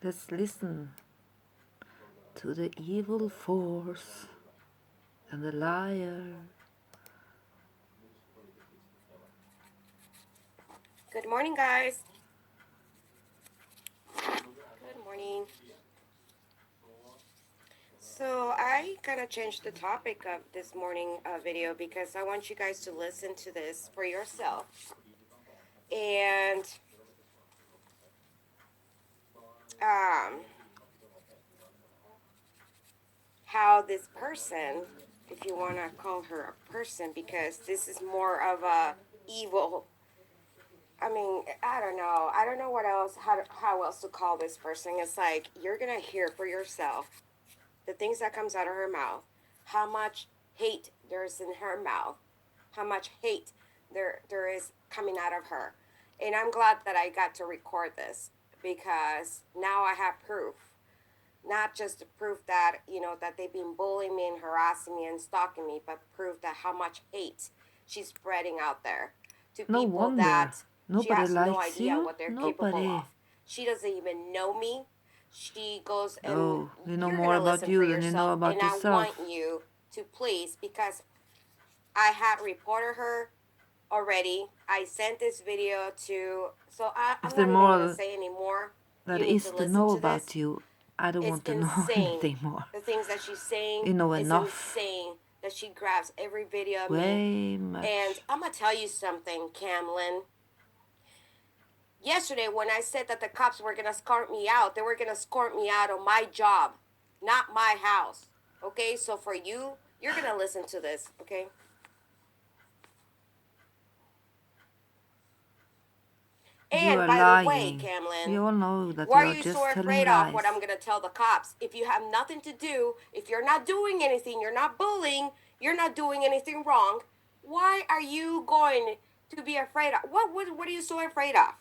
Let's listen to the evil force and the liar. Good morning, guys. Good morning. So I kind of changed the topic of this morning video because I want you guys to listen to this for yourself. And how this person, if you want to call her a person, because this is more of a evil. I mean, I don't know. I don't know what else, how else to call this person. It's like, you're going to hear for yourself the things that comes out of her mouth, how much hate there is in her mouth, how much hate there is coming out of her. And I'm glad that I got to record this because now I have proof. Not just the proof that, that they've been bullying me and harassing me and stalking me, but proof that how much hate she's spreading out there to No people wonder. that she Nobody has no likes idea you. what they're capable Nobody. of. She doesn't even know me. She goes, and Oh, we know you're more going to about listen for you than you know yourself, about and I want yourself. you to please, because I had reported her already. I sent this video to, so If I'm there's not even going to more say anymore. that You need is to to listen know to this. about you, I don't It's want to know insane. anything more. The things that she's saying You know is enough. insane. That she grabs every video of me. Way And much. I'm going to tell you something, Camlin. Yesterday, when I said that the cops were going to escort me out, they were going to escort me out of my job, not my house. Okay? So for you, you're going to listen to this. Okay? You And are by the way, lying. We Camlin, all know that why you are are you so just telling afraid of what lies. I'm going to tell the cops? If you have nothing to do, if you're not doing anything, you're not bullying, you're not doing anything wrong, why are you going to be afraid of? What are you so afraid of?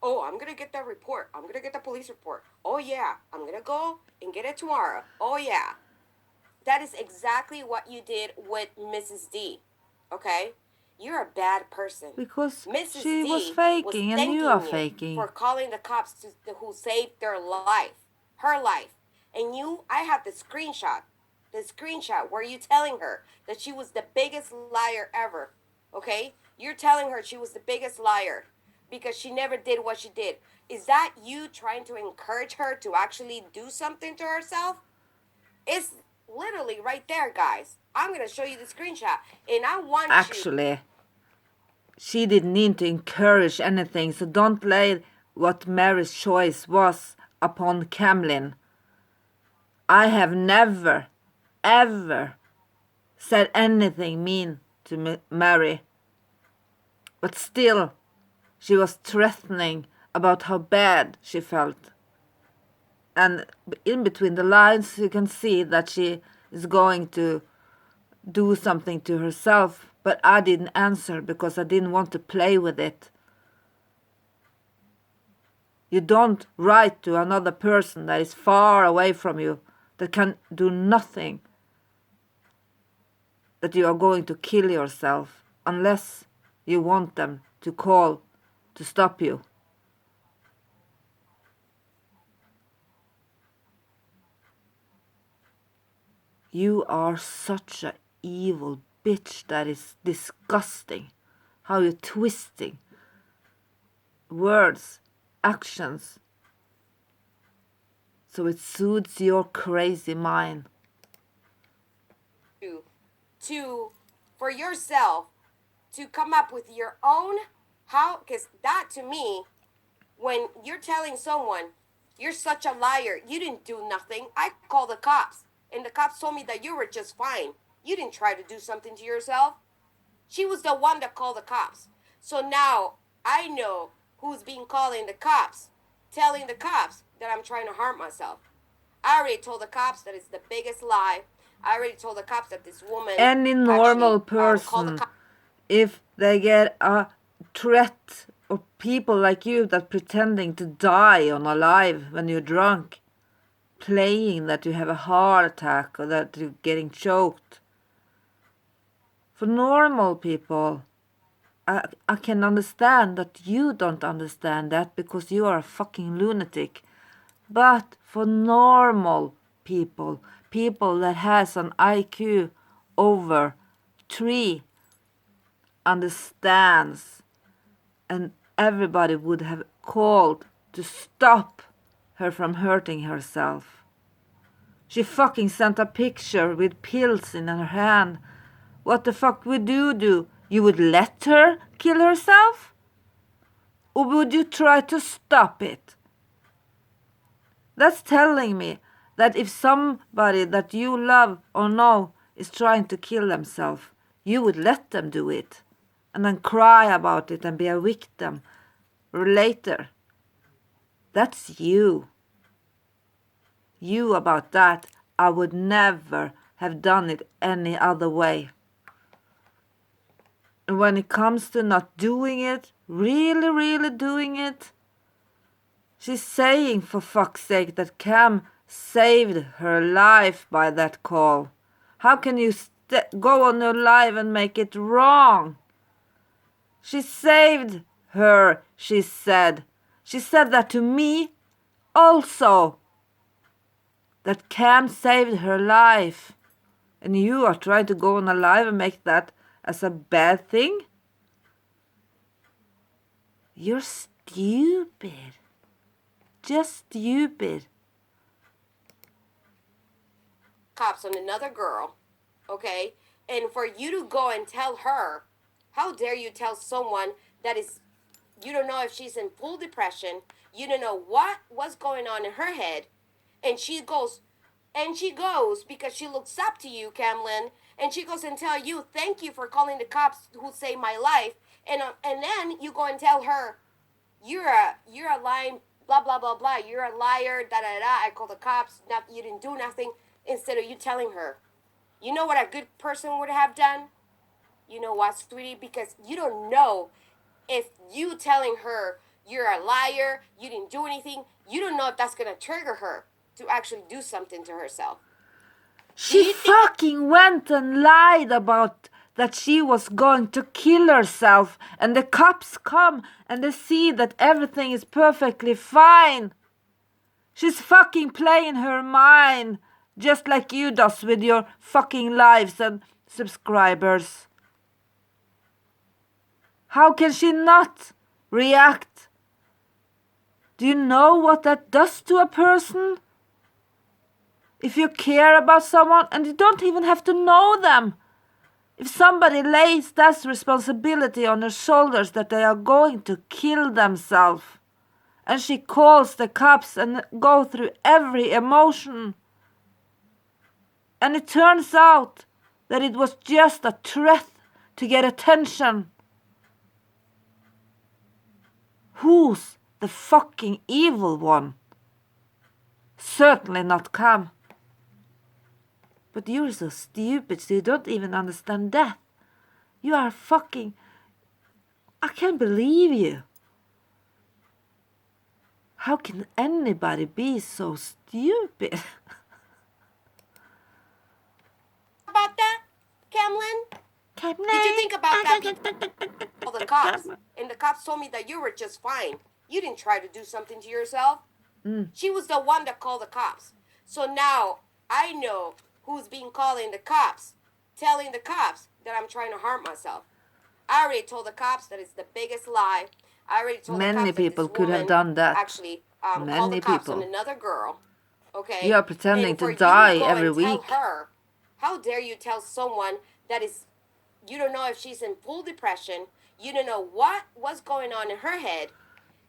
Oh, I'm going to get that report. I'm going to get the police report. Oh, yeah. I'm going to go and get it tomorrow. Oh, yeah. That is exactly what you did with Mrs. D. Okay? You're a bad person. Because Mrs. she was D was faking and you are thanking you for faking. calling the cops who saved their life, her life. And I have the screenshot where you telling her that she was the biggest liar ever. Okay? You're telling her she was the biggest liar because she never did what she did. Is that you trying to encourage her to actually do something to herself? It's literally right there, guys. I'm going to show you the screenshot. And I want you. Actually, she didn't need to encourage anything, so don't lay what Mary's choice was upon Camlin. I have never, ever said anything mean to Mary. But still, she was threatening about how bad she felt. And in between the lines, you can see that she is going to do something to herself. But I didn't answer because I didn't want to play with it. You don't write to another person that is far away from you, that can do nothing, that you are going to kill yourself, unless you want them to call to stop you. You are such an evil bitch that is disgusting. How you're twisting words, actions, so it suits your crazy mind. For yourself to come up with your own, because that to me, when you're telling someone you're such a liar, you didn't do nothing. I called the cops and the cops told me that you were just fine. You didn't try to do something to yourself. She was the one that called the cops. So now I know who's been calling the cops, telling the cops that I'm trying to harm myself. I already told the cops that it's the biggest lie. I already told the cops that this woman Any normal actually called the person, cops. if they get a threat, or people like you that pretending to die on a live when you're drunk, playing that you have a heart attack or that you're getting choked. For normal people, I can understand that you don't understand that because you are a fucking lunatic. But for normal people, people that has an IQ over 3, understands, and everybody would have called to stop her from hurting herself. She fucking sent a picture with pills in her hand. What the fuck would you do? You would let her kill herself? Or would you try to stop it? That's telling me that if somebody that you love or know is trying to kill themselves, you would let them do it and then cry about it and be a victim later. That's you. You about that. I would never have done it any other way. And when it comes to not doing it, really doing it, she's saying for fuck's sake that Cam saved her life by that call. How can you go on your live and make it wrong? She saved her, she said. She said that to me also. That Cam saved her life. And you are trying to go on a live and make that as a bad thing? You're stupid. Just stupid. Cops on another girl, okay? And for you to go and tell her, how dare you tell someone that is, you don't know if she's in full depression, you don't know what's going on in her head, and she goes because she looks up to you, Camlin, and she goes and tell you, thank you for calling the cops who saved my life, and then you go and tell her, you're a lying, blah blah blah blah, you're a liar, da da da. I called the cops, you didn't do nothing. Instead of you telling her, you know what a good person would have done? You know what, sweetie? Because you don't know if you telling her you're a liar, you didn't do anything, you don't know if that's going to trigger her to actually do something to herself. She fucking went and lied about that she was going to kill herself, and the cops come and they see that everything is perfectly fine. She's fucking playing her mind, just like you does with your fucking lives and subscribers. How can she not react? Do you know what that does to a person? If you care about someone and you don't even have to know them. If somebody lays that responsibility on her shoulders that they are going to kill themselves, and she calls the cops and go through every emotion, and it turns out that it was just a threat to get attention. Who's the fucking evil one? Certainly not Cam. But you're so stupid, so you don't even understand death. You are fucking... I can't believe you. How can anybody be so stupid? About that, Camlin? Did you think about that? All the cops. And the cops told me that you were just fine. You didn't try to do something to yourself. She was the one that called the cops. So now I know who's been calling the cops, telling the cops that I'm trying to harm myself. I already told the cops that it's the biggest lie. I already told the cops Many that people this could have woman done that. actually called the cops on another girl. Okay? You are pretending and for to die you to go every and week. Tell her, how dare you tell someone that is, you don't know if she's in full depression, you don't know what's going on in her head,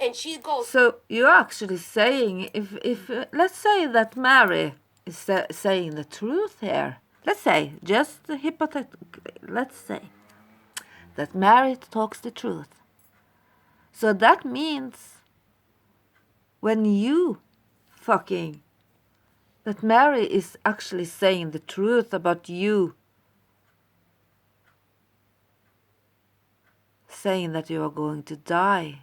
and she goes... So you're actually saying, if let's say that Mary is saying the truth here. Let's say, just hypothetically, let's say that Mary talks the truth. So that means when you fucking... that Mary is actually saying the truth about you. Saying that you are going to die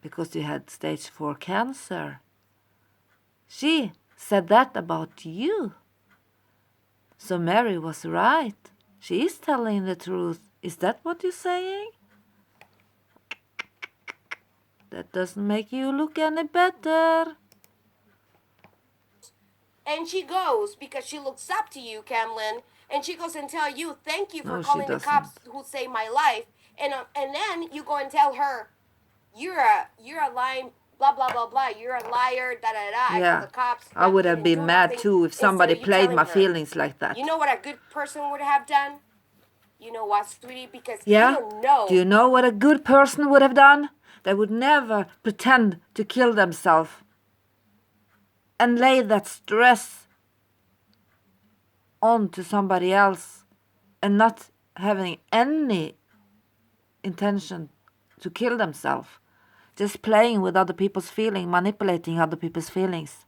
because you had stage 4 cancer. She said that about you. So Mary was right. She is telling the truth. Is that what you're saying? That doesn't make you look any better. And she goes because she looks up to you, Camlin, and she goes and tell you, thank you for No, she calling the cops doesn't. who saved my life. And then you go and tell her, you're a lying, blah blah blah blah. You're a liar. Da da da. I called Yeah. the cops. I would You have didn't been do mad nothing. too if Instead somebody of you played telling my her, feelings like that. you know what a good person would have done? You know what, sweetie? Because Yeah? you don't know. Do you know what a good person would have done? They would never pretend to kill themselves and lay that stress on to somebody else and not having any intention to kill themselves. Just playing with other people's feelings, manipulating other people's feelings.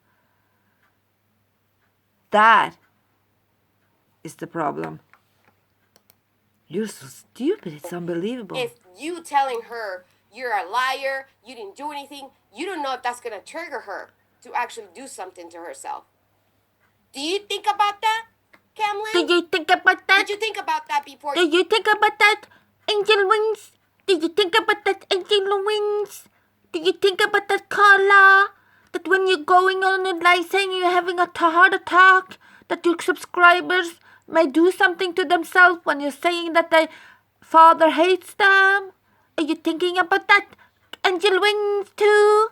That is the problem. You're so stupid, it's unbelievable. If you telling her you're a liar, you didn't do anything, you don't know if that's going to trigger her to actually do something to herself. Do you think about that, Camlin? Did you think about that? Did you think about that before? Did you think about that, Angelwings? Did you think about that, Angelwings? Did you think about that, Carla? That when you're going on a live saying you're having a heart attack, that your subscribers may do something to themselves when you're saying that their father hates them? Are you thinking about that, Angelwings2?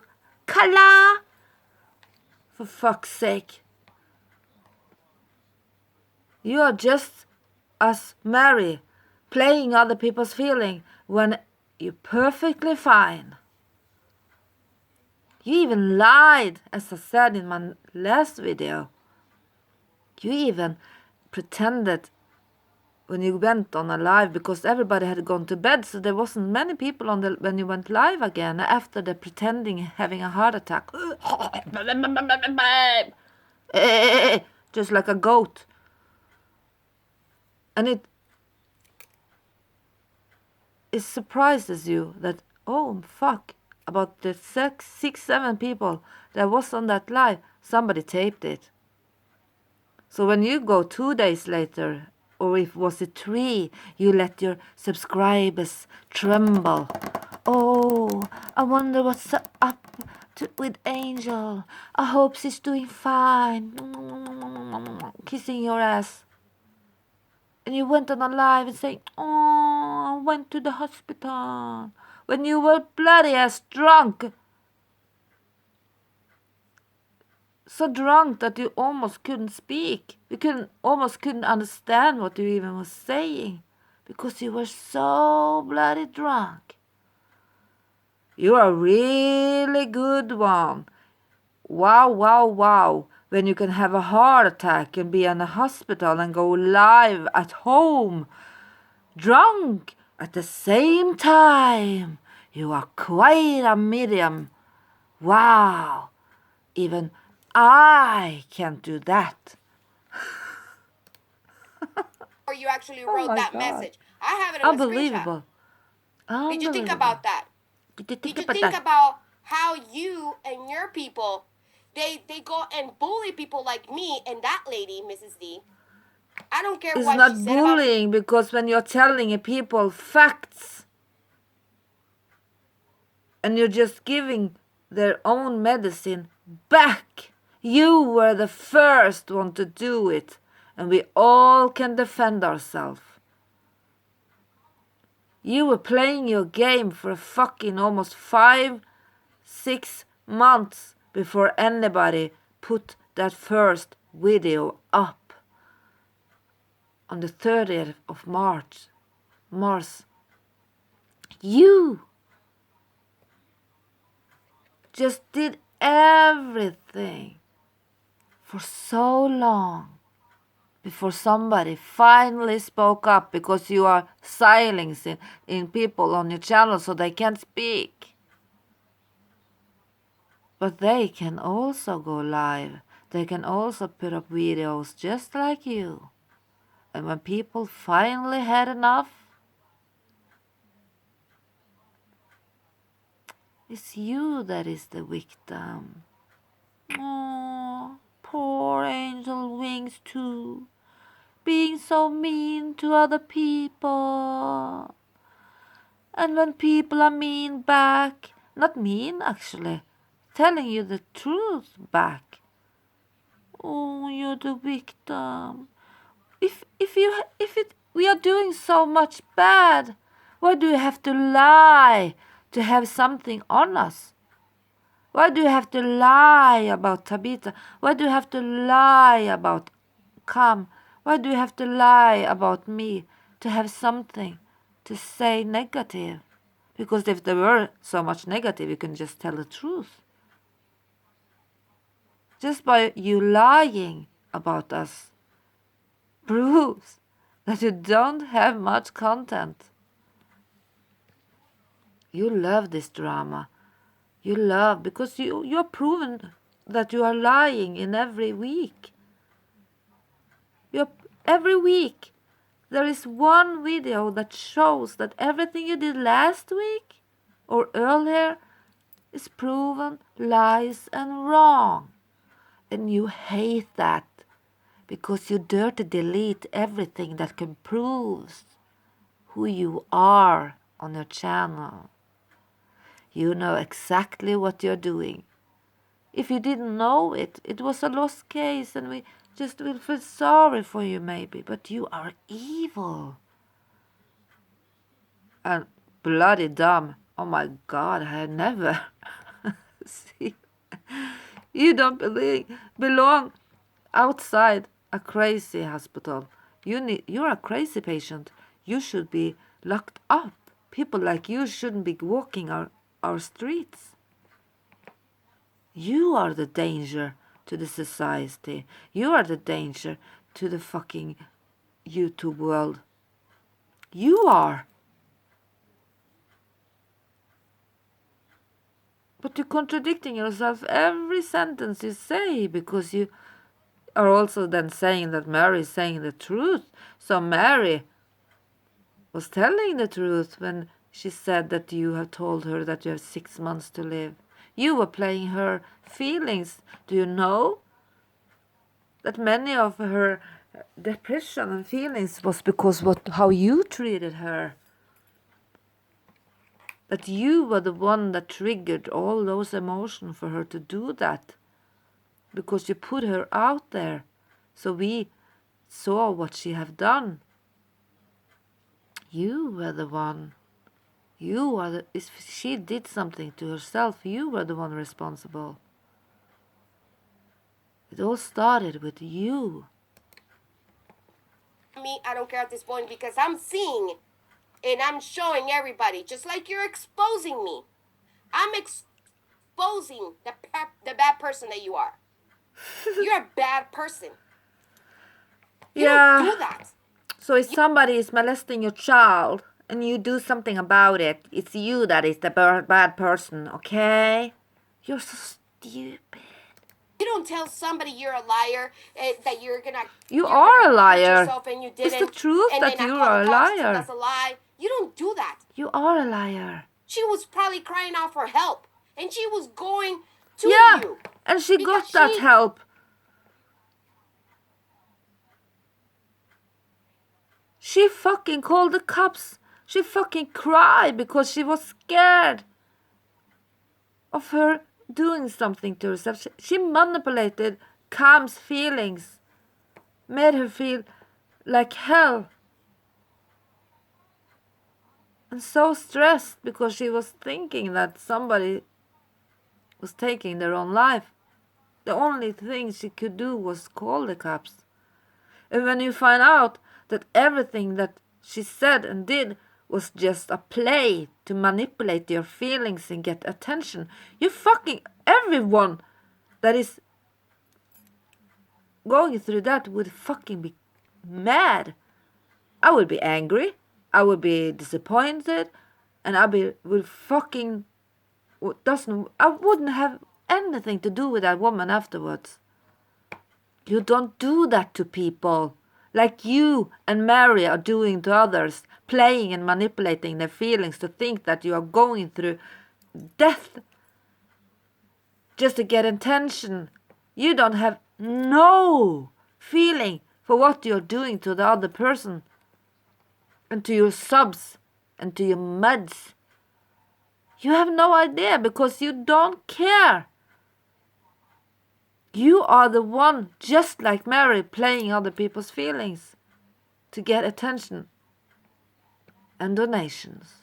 Carla? For fuck's sake. You are just as Mary, playing other people's feeling when you're perfectly fine. You even lied, as I said in my last video. You even pretended when you went on a live because everybody had gone to bed, so there wasn't many people on the when you went live again after the pretending having a heart attack. Just like a goat. And it surprises you that, oh fuck, about the six, 7 people that was on that live, somebody taped it. So when you go 2 days later, or if was it 3, you let your subscribers tremble. Oh, I wonder what's up with Angel. I hope she's doing fine. Kissing your ass. And you went on a live and saying, oh, I went to the hospital. When you were bloody ass drunk. So drunk that you almost couldn't speak. You almost couldn't understand what you even was saying. Because you were so bloody drunk. You are a really good one. Wow, wow, wow. When you can have a heart attack and be in a hospital and go live at home. Drunk at the same time. You are quite a medium. Wow. Even I can't do that. Or you actually wrote that message. I have it in Unbelievable. a screenshot. Did you think Unbelievable. about that? Did you Did you about think that? about how you and your people, they go and bully people like me and that lady, Mrs. D? I don't care It's what she not said about. bullying because when you're telling people facts and you're just giving their own medicine back, you were the first one to do it, and we all can defend ourselves. You were playing your game for a fucking almost 5-6 months before anybody put that first video up on the 30th of March. You just did everything for so long before somebody finally spoke up, because you are silencing in people on your channel so they can't speak. But they can also go live. They can also put up videos just like you. And when people finally had enough, it's you that is the victim. Oh, poor Angelwings2, being so mean to other people. And when people are mean back, not mean actually, telling you the truth back, Oh, you're the victim. If we are doing so much bad, why do you have to lie to have something on us? Why do you have to lie about Tabitha? Why do you have to lie about Cam? Why do you have to lie about me to have something to say negative? Because if there were so much negative, you can just tell the truth. Just by you lying about us proves that you don't have much content. You love this drama. You love because you're proven that you are lying in every week. Every week there is one video that shows that everything you did last week or earlier is proven lies and wrong. And you hate that because you dare to delete everything that can prove who you are on your channel. You know exactly what you're doing. If you didn't know it, it was a lost case and we just will feel sorry for you maybe. But you are evil. And bloody dumb. Oh my God, I have never seen. You don't belong outside a crazy hospital. You're a crazy patient. You should be locked up. People like you shouldn't be walking our streets. You are the danger to the society. You are the danger to the fucking YouTube world. You are. But you're contradicting yourself every sentence you say because you are also then saying that Mary is saying the truth. So Mary was telling the truth when she said that you have told her that you have 6 months to live. You were playing her feelings. Do you know that many of her depression and feelings was because how you treated her? That you were the one that triggered all those emotions for her to do that. Because you put her out there. So we saw what she have done. You were the one. If she did something to herself, you were the one responsible. It all started with you. I don't care at this point because I'm seeing and I'm showing everybody, just like you're exposing me. I'm exposing the bad person that you are. You're a bad person. You don't do that. So if somebody is molesting your child and you do something about it, it's you that is the bad person, okay? You're so stupid. You don't tell somebody you're a liar, that you're gonna. You are a liar. And you didn't, it's the truth and that then you I call are a the cops, liar. That's a lie. You don't do that. You are a liar. She was probably crying out for help, and she was going to you. And she got that help. She fucking called the cops. She fucking cried because she was scared of her doing something to herself. She manipulated Cam's feelings, made her feel like hell, and so stressed because she was thinking that somebody was taking their own life. The only thing she could do was call the cops. And when you find out that everything that she said and did was just a play to manipulate your feelings and get attention, you fucking everyone that is going through that would fucking be mad. I would be angry. I would be disappointed, and I wouldn't have anything to do with that woman afterwards. You don't do that to people. Like you and Mary are doing to others, playing and manipulating their feelings to think that you are going through death just to get attention. You don't have no feeling for what you're doing to the other person and to your subs and to your muds. You have no idea because you don't care. You are the one, just like Mary, playing other people's feelings to get attention and donations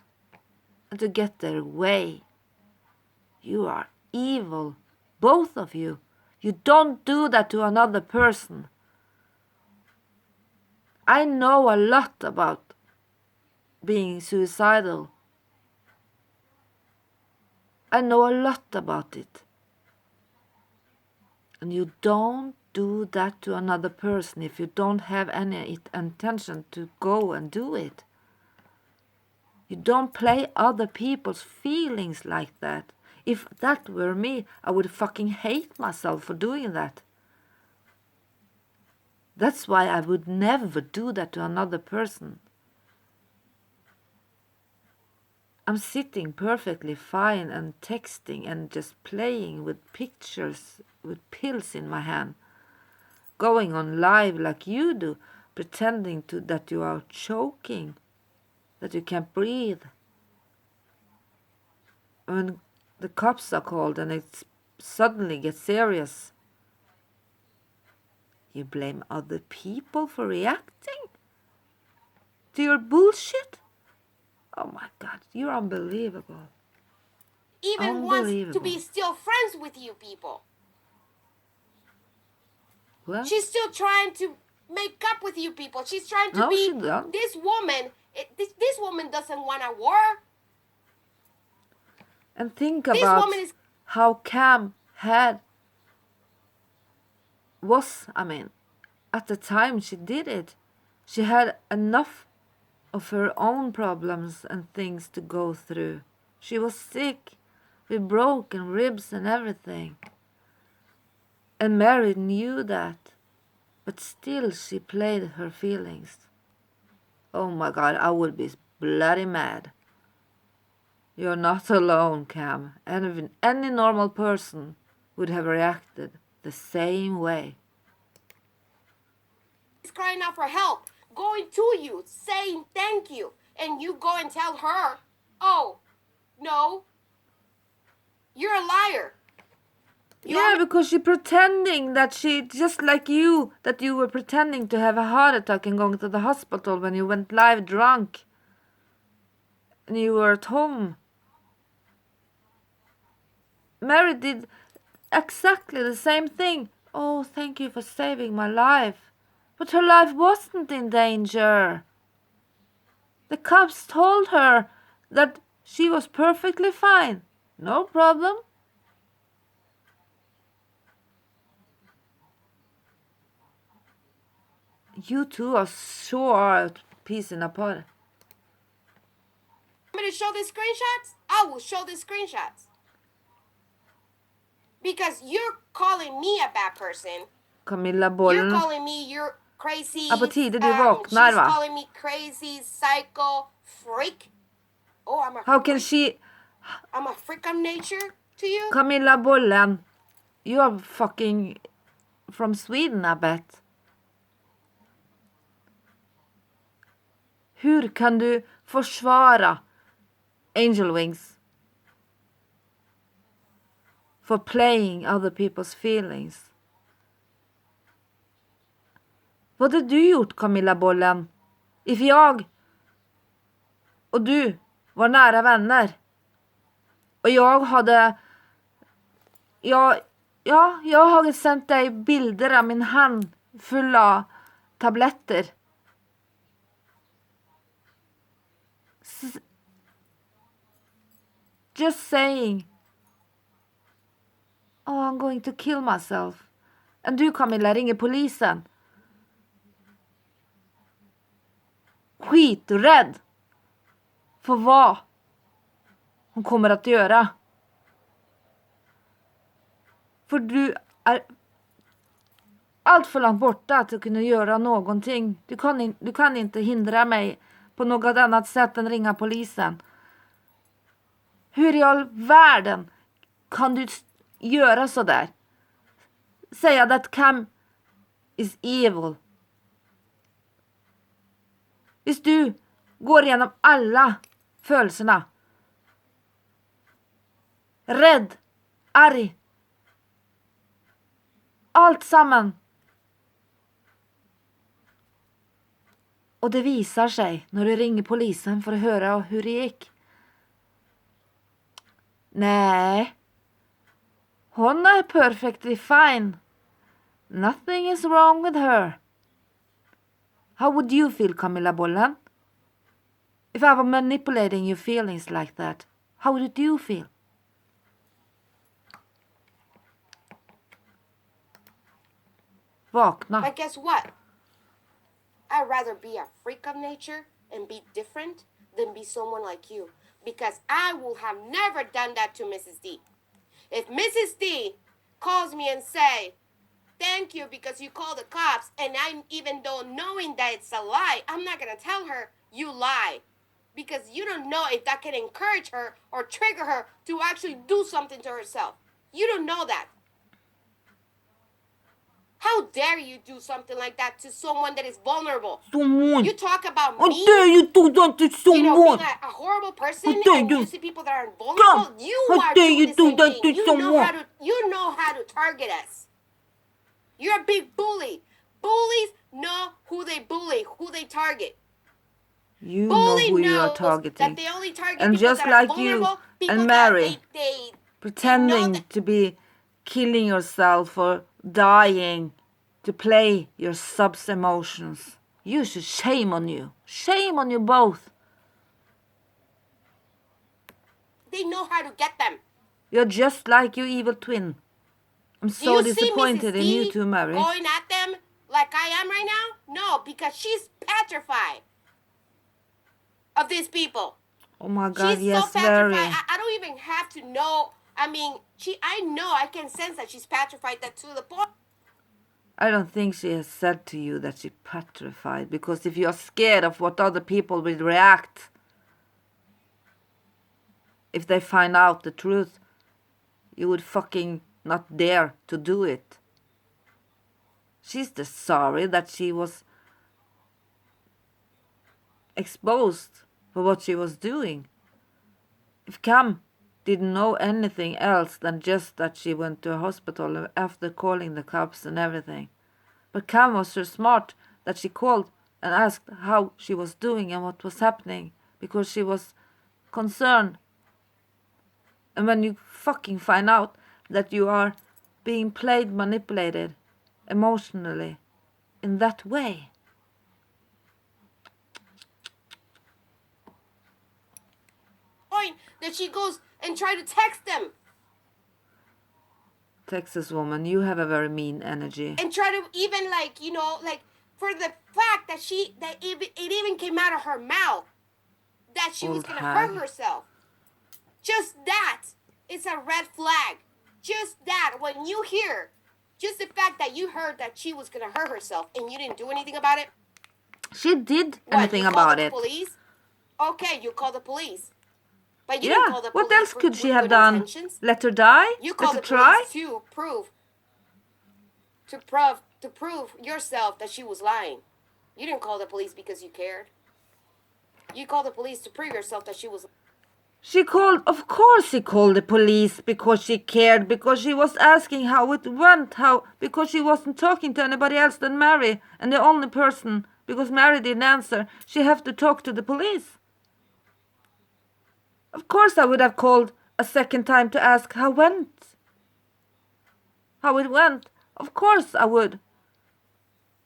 and to get their way. You are evil, both of you. You don't do that to another person. I know a lot about being suicidal. I know a lot about it. And you don't do that to another person if you don't have any intention to go and do it. You don't play other people's feelings like that. If that were me, I would fucking hate myself for doing that. That's why I would never do that to another person. I'm sitting perfectly fine and texting and just playing with pictures with pills in my hand. Going on live like you do, pretending that you are choking, that you can't breathe. When the cops are called and it suddenly gets serious, you blame other people for reacting to your bullshit? Oh my God, you're unbelievable. Even wants to be still friends with you people. What? She's still trying to make up with you people. She's trying to No, be she don't. this woman. This woman doesn't want a war. And think This about woman is how Cam at the time she did it, she had enough of her own problems and things to go through. She was sick with broken ribs and everything. And Mary knew that, but still she played her feelings. Oh my God, I would be bloody mad. You're not alone, Cam. Any normal person would have reacted the same way. She's crying out for help, going to you, saying thank you, and you go and tell her, "Oh, no, you're a liar." Yeah, because she's pretending that she, just like you, that you were pretending to have a heart attack and going to the hospital when you went live drunk. And you were at home. Mary did exactly the same thing. Oh, thank you for saving my life. But her life wasn't in danger. The cops told her that she was perfectly fine. No problem. You two are sure a piece in a pod. I'm going to show the screenshots. I will show the screenshots. Because you're calling me a bad person. Camilla You're Bollen. calling me you're crazy. På tide du vaknar, she's va? calling me crazy, psycho, freak. Oh, I'm a How freak. can she... I'm a freak of nature to you? Camilla Bollen, you are fucking from Sweden, I bet. Hur kan du försvara Angelwings for playing other people's feelings? Vad hade du gjort, Camilla Bollen, if jag och du var nära vänner och jag hade jag hade sendt deg bilder av min hand full av tabletter. Just saying, oh, I'm going to kill myself. And du, Camilla, ringer polisen. Skiträdd för vad hon kommer att göra. För du är allt för långt borta att kunna göra någonting. Du kan inte hindra mig på något annat sätt än ringa polisen. Hur i all världen kan du göra så där? Säga att Cam is evil. Hvis du går igenom alla følelsene. Rädd, arg, allt samman. Och det visar sig när du ringer polisen för att höra hur det gick. Nej. Hon är perfectly fine. Nothing is wrong with her. How would you feel, Camilla Bollen? If I were manipulating your feelings like that, how would you feel? Vakna. But guess what? I'd rather be a freak of nature and be different than be someone like you. Because I will have never done that to Mrs. D. If Mrs. D calls me and say, thank you because you called the cops, and I'm even though knowing that it's a lie, I'm not going to tell her you lie. Because you don't know if that can encourage her or trigger her to actually do something to herself. You don't know that. How dare you do something like that to someone that is vulnerable? Someone. You talk about How me, dare you do that to you know, someone? being a horrible person, How dare and you? you see people that are vulnerable. You How are dare doing you the do same that thing. to someone? You know how to target us. You're a big bully. Bullies know who they bully, who they target. You Bully know who you are knows targeting. that they only target And people just that are like you vulnerable, people and that Mary, they pretending that- to be killing yourself or dying to play your sub's emotions. You should shame on you. Shame on you both. they know how to get them. You're just like your evil twin. I'm Do so you see disappointed Mrs. in you D two, Mary. going at them like I am right now? No, because she's petrified of these people. Oh my God, She's yes, so petrified. very. I don't even have to know. I mean, I know, I can sense that she's petrified that to the point. I don't think she has said to you that she's petrified, because if you're scared of what other people will react, if they find out the truth, you would fucking not dare to do it. She's just sorry that she was exposed for what she was doing. If Cam didn't know anything else than just that she went to a hospital after calling the cops and everything. But Cam was so smart that she called and asked how she was doing and what was happening, because she was concerned. And when you fucking find out that you are being played, manipulated emotionally in that way. Point that she goes and try to text them Texas woman, you have a very mean energy. and try to even like, you know, like for the fact that it even came out of her mouth that she was Old gonna hag. hurt herself. Just that, it's a red flag. Just that, when you hear, just the fact that you heard that she was gonna hurt herself and you didn't do anything about it. She did What, anything you about called the it. police? Okay, you called the police. But you Yeah, didn't call the police what else for- could she with have good done? intentions. Let her die? You Let called her the try? police to prove yourself that she was lying. You didn't call the police because you cared. You called the police to prove yourself that she was. She called, of course she called the police because she cared, because she was asking how it went, because she wasn't talking to anybody else than Mary, and the only person, because Mary didn't answer, she had to talk to the police. Of course I would have called a second time to ask how it went. Of course I would.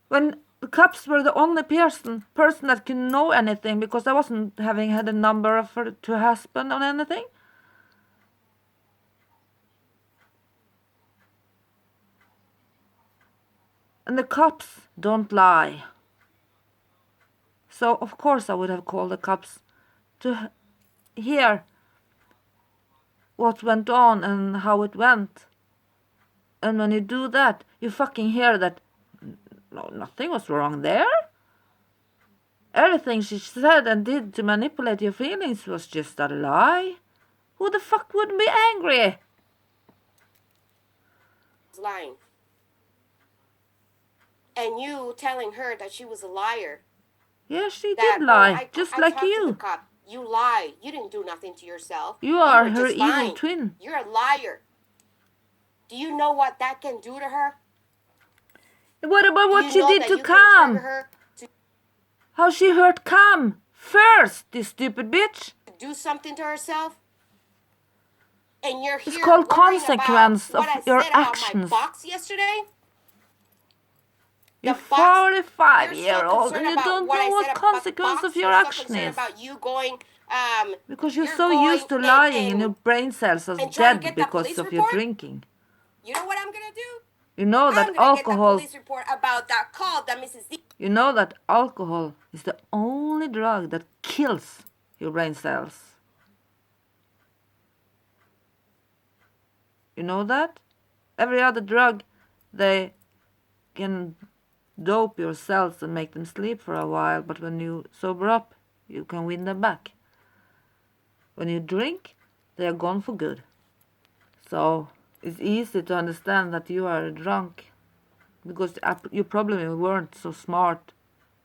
When the cops were the only person that could know anything, because I wasn't having had a number of her to husband on anything. And the cops don't lie. So of course I would have called the cops to hear what went on and how it went. And when you do that, you fucking hear that no, nothing was wrong there. Everything she said and did to manipulate your feelings was just a lie. Who the fuck wouldn't be angry? Lying. And you telling her that she was a liar. Yeah, she That, did lie, I just I like talked to the you. cop. You lie. You didn't do nothing to yourself. You are were her just evil lying. twin. You're a liar. Do you know what that can do to her? What about Do what you she know did that to you can Cam? trigger her to How she hurt Cam first, this stupid bitch. do something to herself? And you're It's here called worrying about consequence what of I your said about my actions. box yesterday? You're The box, 45-year-old and concerned you about don't what know I said what about the consequence of box. your You're so action concerned is. about you going, Because you're you're so going used to lying and your and brain cells are trying to dead get that because police of your report. drinking. You know what I'm gonna do? You know that I'm gonna get the alcohol police report about that call that Mrs. D. You know that alcohol is the only drug that kills your brain cells. You know that? Every other drug, they can dope your cells and make them sleep for a while, but when you sober up, you can win them back. When you drink, they are gone for good. So it's easy to understand that you are drunk because you probably weren't so smart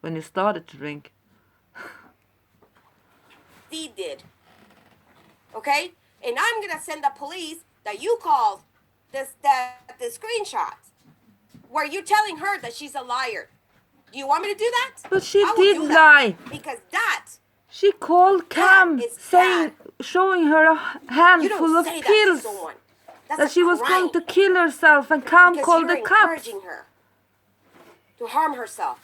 when you started to drink. D did. Okay? And I'm gonna send the police that you called the screenshots where you're telling her that she's a liar. Do you want me to do that? But she I will did do that lie. because that She called Cam, is saying, bad. showing her a You handful don't of say that to pills someone. That's that a she was going crime to kill herself, and Cam because called you're the cops. encouraging her to harm herself.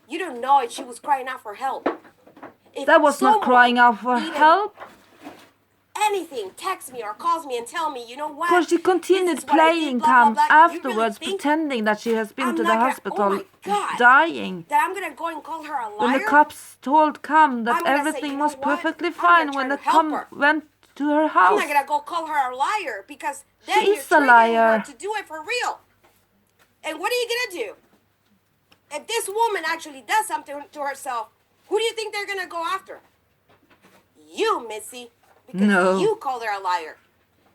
You don't know if she was crying out for help. If That was not someone crying out for even help, anything, text me or calls me and tell me, you know what? because she This continued is what I did, playing blah, blah, Cam blah. You really afterwards, think pretending that she has been I'm to the not gonna, hospital oh my God, dying. that I'm gonna go and call her a When the liar? cops told Cam that I'm gonna say, everything you know was what? perfectly I'm gonna fine try when to the help Cam her. went to her I'm house. not gonna go call her a liar because She then you're is a triggering her liar. to do it for real. And what are you gonna do? If this woman actually does something to herself, who do you think they're gonna go after? You, Missy, because No. you called her a liar.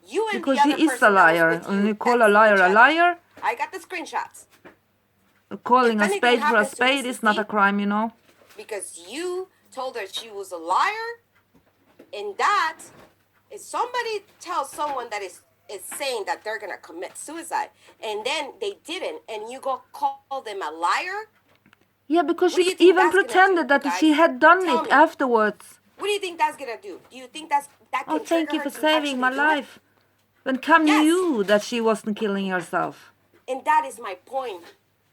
You and Because the she other is a person that liar. was with When you you call a texting liar each a other. liar, I got the screenshots. calling If a anything spade for a happens to spade Mrs. is not D, a crime, you know. because you told her she was a liar, and that if somebody tells someone that is saying that they're gonna commit suicide, and then they didn't, and you go call them a liar, Yeah, because what do she you think even that's gonna do, pretended you that she guys? had done Tell it me. afterwards. What do you think that's gonna do? Do you think that Oh, can thank trigger you her for to saving actually my do it? life. When Cam Yes. knew that she wasn't killing herself. And that is my point.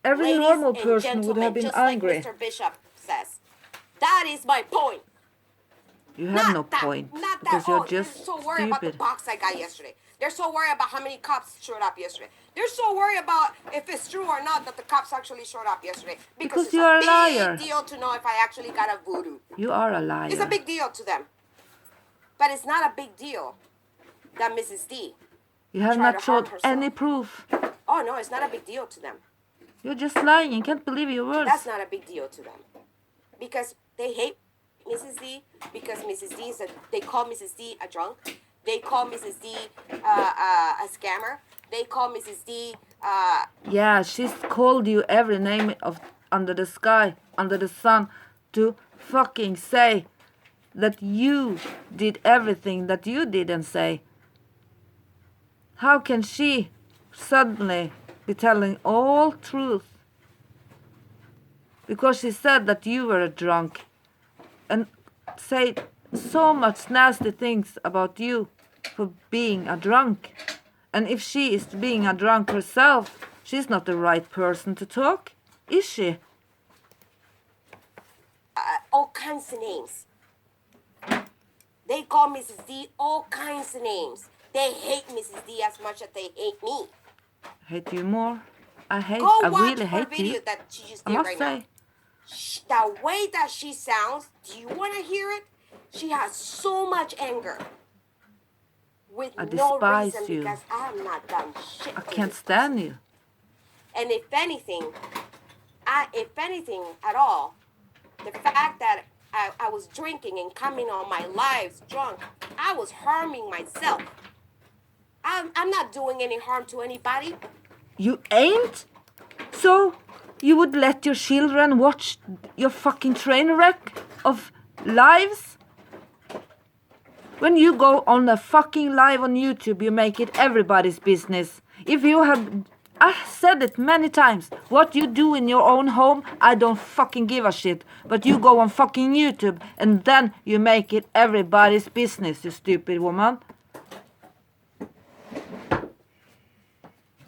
Every Ladies normal and person would have gentlemen, been just angry. like Mr. Bishop says. That is my point. You have no Not that, point not that, because you're oh, they're just so worried about the stupid. box I got yesterday. They're so worried about how many cops showed up yesterday. They're so worried about if it's true or not that the cops actually showed up yesterday. Because Because it's you a are a big liar. deal to know if I actually got a voodoo. You are a It's a liar. big deal to them. But it's not a big deal that Mrs. D You have tried not to harm showed herself. any proof. Oh no, it's not a big deal to them. You're just lying. You can't believe your words. That's not a big deal to them. Because they hate Mrs. D, because Mrs. D they call Mrs. D a drunk. They call Mrs. D a scammer. They call Mrs. D Yeah, she's called you every name of under the sky, under the sun, to fucking say that you did everything that you didn't say. How can she suddenly be telling all truth? Because she said that you were a drunk and say so much nasty things about you for being a drunk. And if she is being a drunk herself, she's not the right person to talk, is she? all kinds of names. They call Mrs. D all kinds of names. They hate Mrs. D as much as they hate me. Hate you more? I Go watch really her hate video you. that she just I did must right say. now. The way that she sounds, do you want to hear it? She has so much anger. With I no despise reason you. because I have not done shit. I to can't this stand person. you. And if anything at all, the fact that I was drinking and coming on my lives drunk, I was harming myself. I'm not doing any harm to anybody. You ain't? So you would let your children watch your fucking train wreck of lives? When you go on a fucking live on YouTube, you make it everybody's business. If you have I said it many times. What you do in your own home, I don't fucking give a shit. But you go on fucking YouTube and then you make it everybody's business, you stupid woman.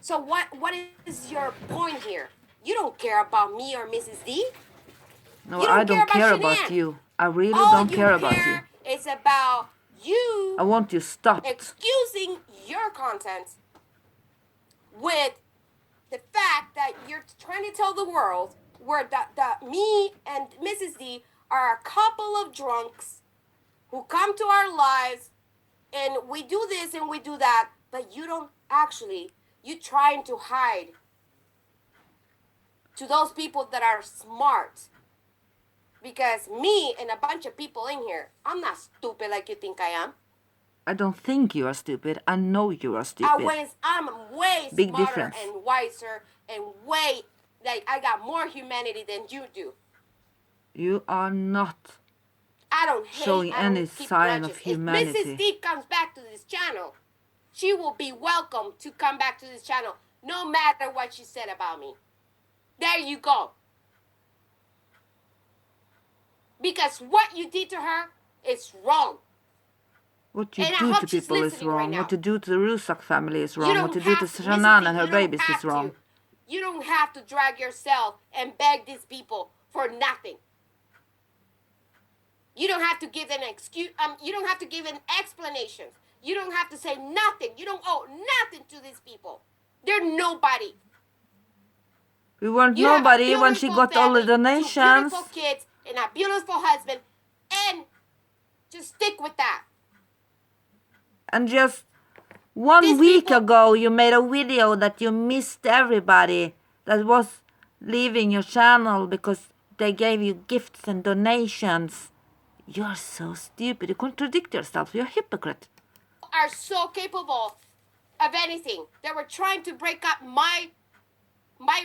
So what is your point here? You don't care about me or Mrs. D. No, You I don't don't care care about Shanann. you. I really All don't you care about you. is about you I want you stopped. excusing your content with the fact that you're trying to tell the world where that me and Mrs. D are a couple of drunks who come to our lives and we do this and we do that, but you don't actually, you trying to hide to those people that are smart. Because me and a bunch of people in here, I'm not stupid like you think I am. I don't think you are stupid. I know you are stupid. I'm way Big smarter difference. and wiser and way, like, I got more humanity than you do. You are not I don't hate, showing I don't any keep sign grudges. of humanity. If Mrs. D comes back to this channel, she will be welcome to come back to this channel, no matter what she said about me. There you go. Because what you did to her is wrong. What you And I do hope to she's people is listening right wrong. now. What you do to the Rusak family is You wrong. don't What you do to have to- Shanann Mrs. and her you don't babies have is wrong. to. You don't have to drag yourself and beg these people for nothing. You don't have to give an excuse. You don't have to give an explanation. You don't have to say nothing. You don't owe nothing to these people. They're nobody. We weren't You have a nobody when she beautiful got all the family, 2 donations. beautiful kids and a beautiful husband, and just stick with that. And just 1 These week people- ago, you made a video that you missed everybody that was leaving your channel because they gave you gifts and donations. You're so stupid. You contradict yourself. You're a hypocrite. Are so capable of anything. They were trying to break up my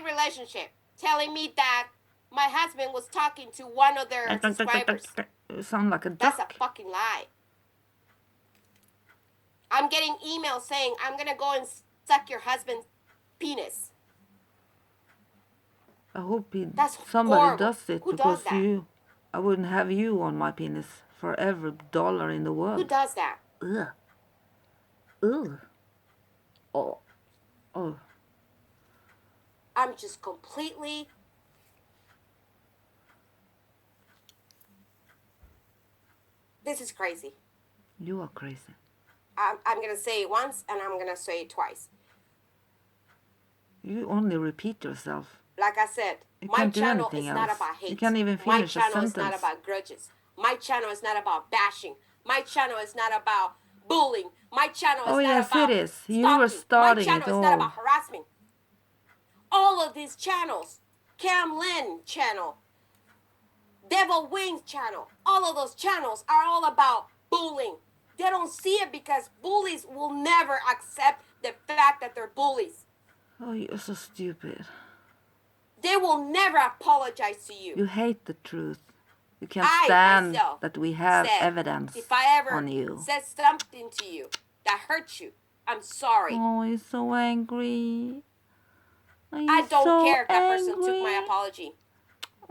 relationship, telling me that my husband was talking to one of their subscribers. You sound like a That's a duck. fucking lie. I'm getting emails saying I'm gonna go and suck your husband's penis. I hope That's somebody horrible. does it Who because does that? I wouldn't have you on my penis for every dollar in the Who world. does that? Ugh. Ugh. Oh. Oh. I'm just completely. This is crazy. You are crazy. I'm gonna say it once and I'm gonna say it twice. You only repeat yourself. Like I said, You my can't do channel anything is not else. about hate. You can't even My finish a channel is not sentence. about grudges. My channel is not about bashing. My channel is not about bullying. My channel is Oh, not yes, about it is. You stalking. were starting My channel it is all. not about harassment. All of these channels, Cam Lynn channel, Devil Wings channel, all of those channels are all about bullying. They don't see it because bullies will never accept the fact that they're bullies. Oh, you're so stupid. They will never apologize to you. You hate the truth. You can't I stand myself that we have said, evidence if I ever on you. said something to you that hurt you, I'm sorry. Oh, you're so angry. I don't so care if that person angry. took my apology.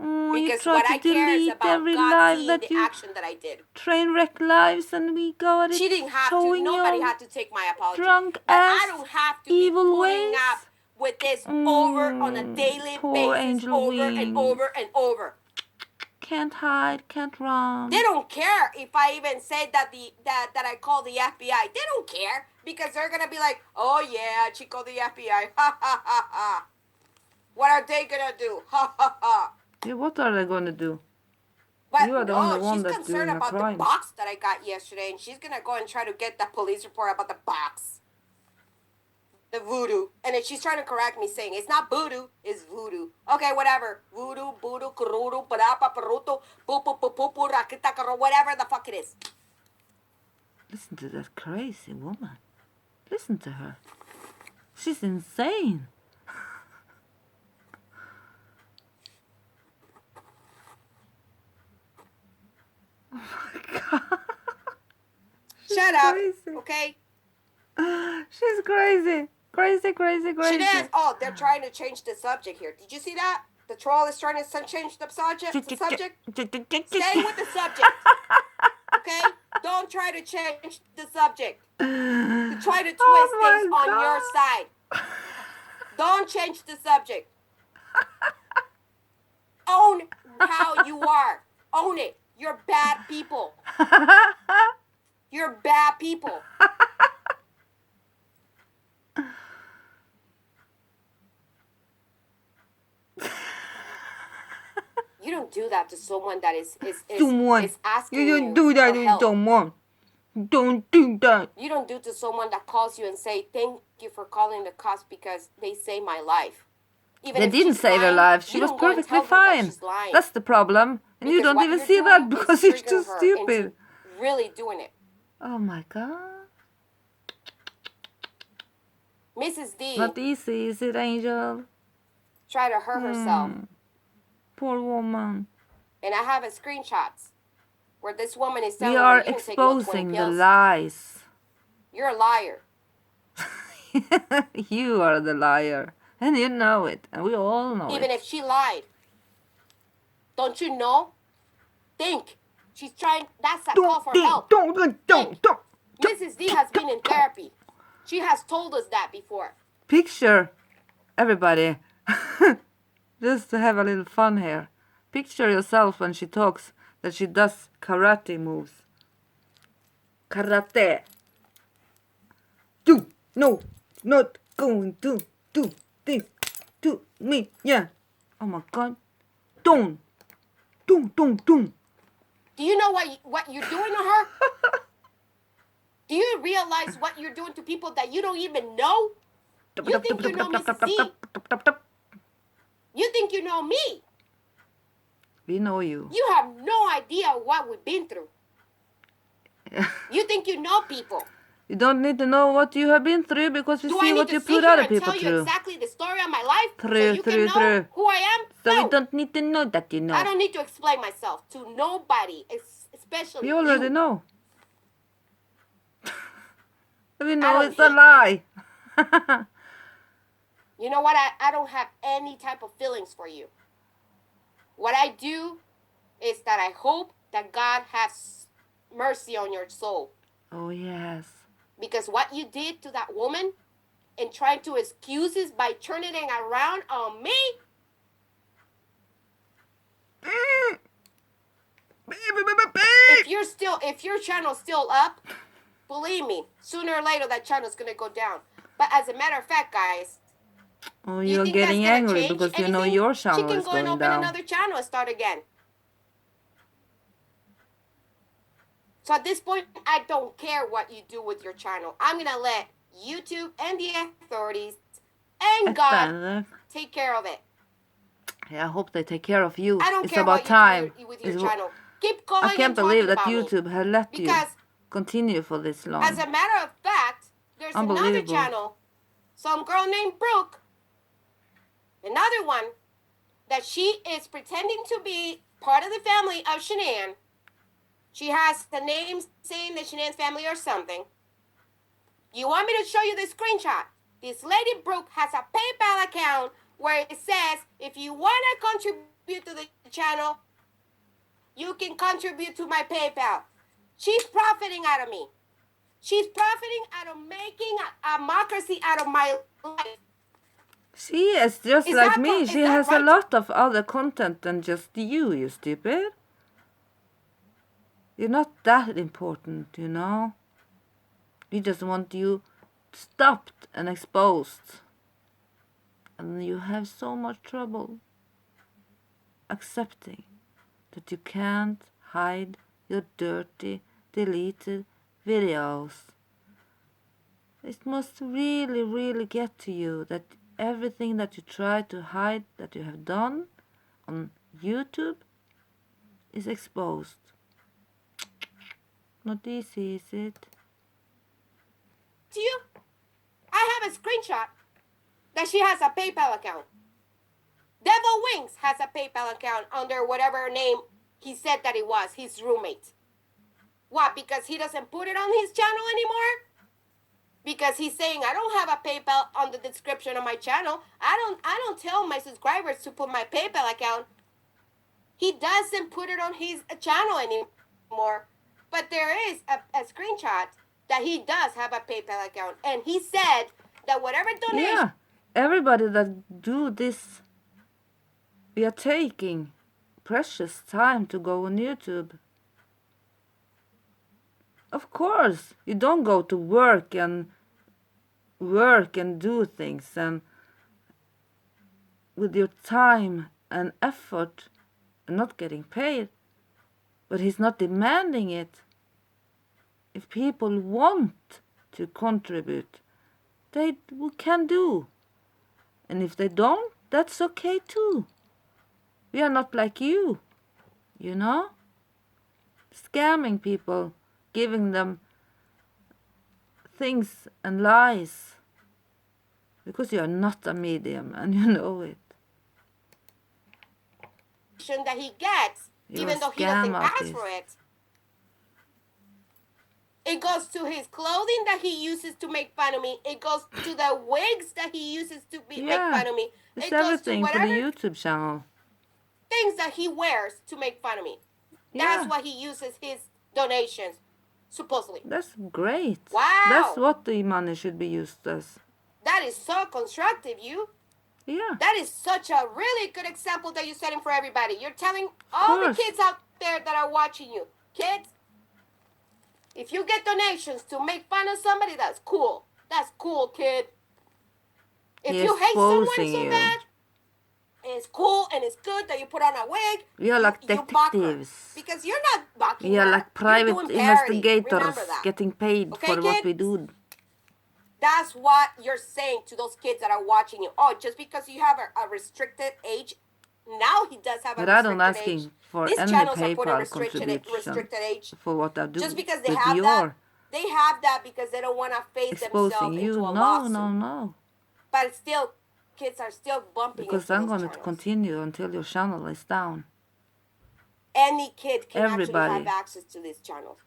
Oh, you Because try what to I care is delete about every God life seeing that the you action that I did. train wreck lives, and we got it. She didn't have to. showing Nobody your had to take my apology. drunk But ass I don't have to evil be putting ways. up with this over on a daily Poor basis, Angel over and Wings. over and over. Can't hide, can't run. They don't care if I even said that that I call the FBI. They don't care because they're gonna be like, oh yeah, she called the FBI. Ha ha ha ha. What are they gonna do? Ha ha ha. Yeah, what are they gonna do? But You are the no, only one she's that's concerned doing a about crime. the box that I got yesterday, and she's gonna go and try to get the police report about the box. The voodoo. And then she's trying to correct me saying, it's not voodoo, it's voodoo. Okay, whatever. Voodoo, voodoo, kururu, parapa, paruto, pupu, pupu, rakita, karo, whatever the fuck it is. Listen to that crazy woman. Listen to her. She's insane. Oh my god. Shut up, crazy. okay? She's crazy. Crazy, crazy, She crazy. is. Oh, they're trying to change the subject here. Did you see that? The troll is trying to change the subject. Stay with the subject. Okay? Don't try to change the subject. To try to twist things on your side. Don't change the subject. Own how you are. Own it. You're bad people. You're bad people. You don't do that to someone that is asking You don't do that to someone. Don't do that. You don't do to someone that calls you and say, thank you for calling the cops because they saved my life. Even they didn't save her life. She was perfectly fine. That's the problem. And you don't even see that because you're too stupid. Really doing it. Oh my God. Mrs. D. Not easy, is it, Angel? Tried to hurt herself. Poor woman. And I have screenshots where this woman is telling we are exposing the lies. You're a liar. You are the liar. And you know it. And we all know Even it. if she lied. Don't you know? Think. She's trying. That's a call for help. Don't. Mrs. D has been in therapy. She has told us that before. Picture, everybody, just to have a little fun here. Picture yourself when she talks that she does karate moves. Karate. You, no, not going to do this to me. Yeah. Oh my God. Don't. Do you know what you're doing to her? Do you realize what you're doing to people that you don't even know? You think you know Mrs. D. You think you know me. We know you. You have no idea what we've been through. You think you know people. You don't need to know what you have been through because we Do see I what need you to put sit other here and people tell you through. exactly the story of my life so True. you can know who I am? So No. we don't need to know that you know. I don't need to explain myself to nobody, especially We already you. know. We know it's a lie. You know what? I don't have any type of feelings for you. What I do is that I hope that God has mercy on your soul. Oh, yes. Because what you did to that woman and trying to excuse it by turning it around on me. If your channel's still up, believe me, sooner or later that channel's gonna go down. But as a matter of fact, guys, oh, you're getting angry because you know your channel is going down. She can go and open another channel and start again. So at this point, I don't care what you do with your channel. I'm gonna let YouTube and the authorities and God take care of it. Yeah, I hope they take care of you. I don't it's care about what time. you do with your channel. Keep going. I can't believe that YouTube has let you continue for this long. As a matter of fact, there's another channel, some girl named Brooke, another one, that she is pretending to be part of the family of Shanann. She has the name saying the Shanann's family or something. You want me to show you the screenshot? This lady Brooke has a PayPal account where it says, if you want to contribute to the channel, you can contribute to my PayPal. She's profiting out of me. She's profiting out of making a mockery out of my life. She is just like me. She has a lot of other content than just you stupid. You're not that important, you know. We just want you stopped and exposed. And you have so much trouble accepting that you can't hide your dirty, deleted videos. It must really, really get to you that everything that you try to hide that you have done on YouTube is exposed. Not easy, is it? To you, I have a screenshot that she has a PayPal account. Devil Wings has a PayPal account under whatever name he said that it was, his roommate. What, because he doesn't put it on his channel anymore? Because he's saying I don't have a PayPal on the description of my channel. I don't tell my subscribers to put my PayPal account. He doesn't put it on his channel anymore. But there is a screenshot that he does have a PayPal account. And he said that whatever donation... Yeah, everybody that do this, we are taking precious time to go on YouTube. Of course, you don't go to work and do things and with your time and effort and not getting paid. But he's not demanding it. If people want to contribute, they can do. And if they don't, that's okay too. We are not like you know? Scamming people, giving them things and lies. Because you are not a medium and you know it. that he gets, You're even a though he scam doesn't ask artist. for it. It goes to his clothing that he uses to make fun of me. It goes to the wigs that he uses to make fun of me. It's it goes everything to for the whatever YouTube channel. things that he wears to make fun of me. Yeah. That's what he uses his donations, supposedly. That's great. Wow. That's what the money should be used as. That is so constructive, you. Yeah. That is such a really good example that you're setting for everybody. You're telling all the kids out there that are watching you, kids, if you get donations to make fun of somebody, that's cool. That's cool, kid. If you hate someone so bad, it's cool and it's good that you put on a wig. We are like detectives. Because you're not mocking We are her. like private investigators getting paid Okay, for what we do. That's what you're saying to those kids that are watching you. Oh, just because you have a restricted age, now he does have a restricted age. But I don't asking for These any channels are putting PayPal restricted age. for what I do. Just because they with have your that, they have that because they don't want to face themselves into a lawsuit. No. But still, kids are still bumping because into I'm those going to channels. continue until your channel is down. Any kid can Everybody actually have access to these channels.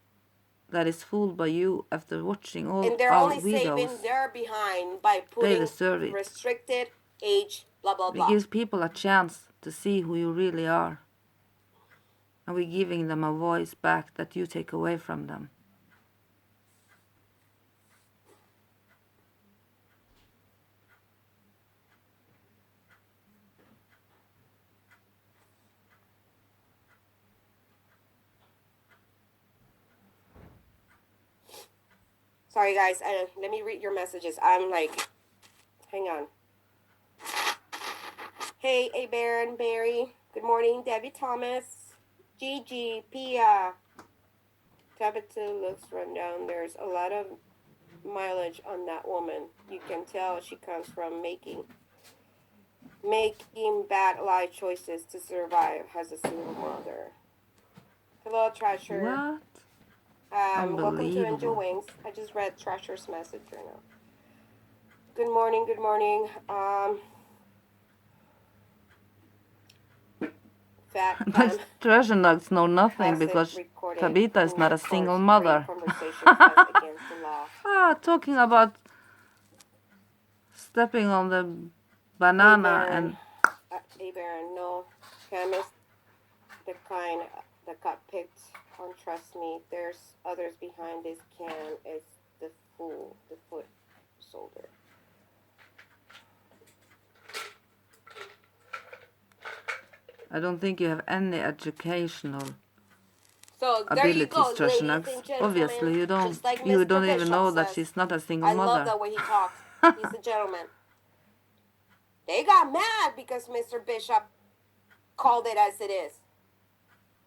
That is fooled by you after watching all and they're our only videos. saving their behind by putting restricted age, blah, blah, blah. We give people a chance to see who you really are. And we're giving them a voice back that you take away from them. Sorry, guys. Let me read your messages. I'm like, hang on. Hey, A. Baron, Barry. Good morning, Debbie Thomas. Gigi, Pia. Tabitha looks run down. There's a lot of mileage on that woman. You can tell she comes from making bad life choices to survive as a single mother. Hello, Trasher. What? Welcome to Angelwings2. I just read Trasher's message right now. Good morning, good morning. But treasure nugs know nothing because Tabitha is not a single mother. Talking about stepping on the banana and... Baron, no chemist, the kind that got picked on, trust me. There's others behind this can. It's the foot soldier. I don't think you have any educational abilities, treasure nugs. Obviously you don't. Like you don't even know says, that she's not a single mother. I love the way he talks. He's a gentleman. They got mad because Mr. Bishop called it as it is.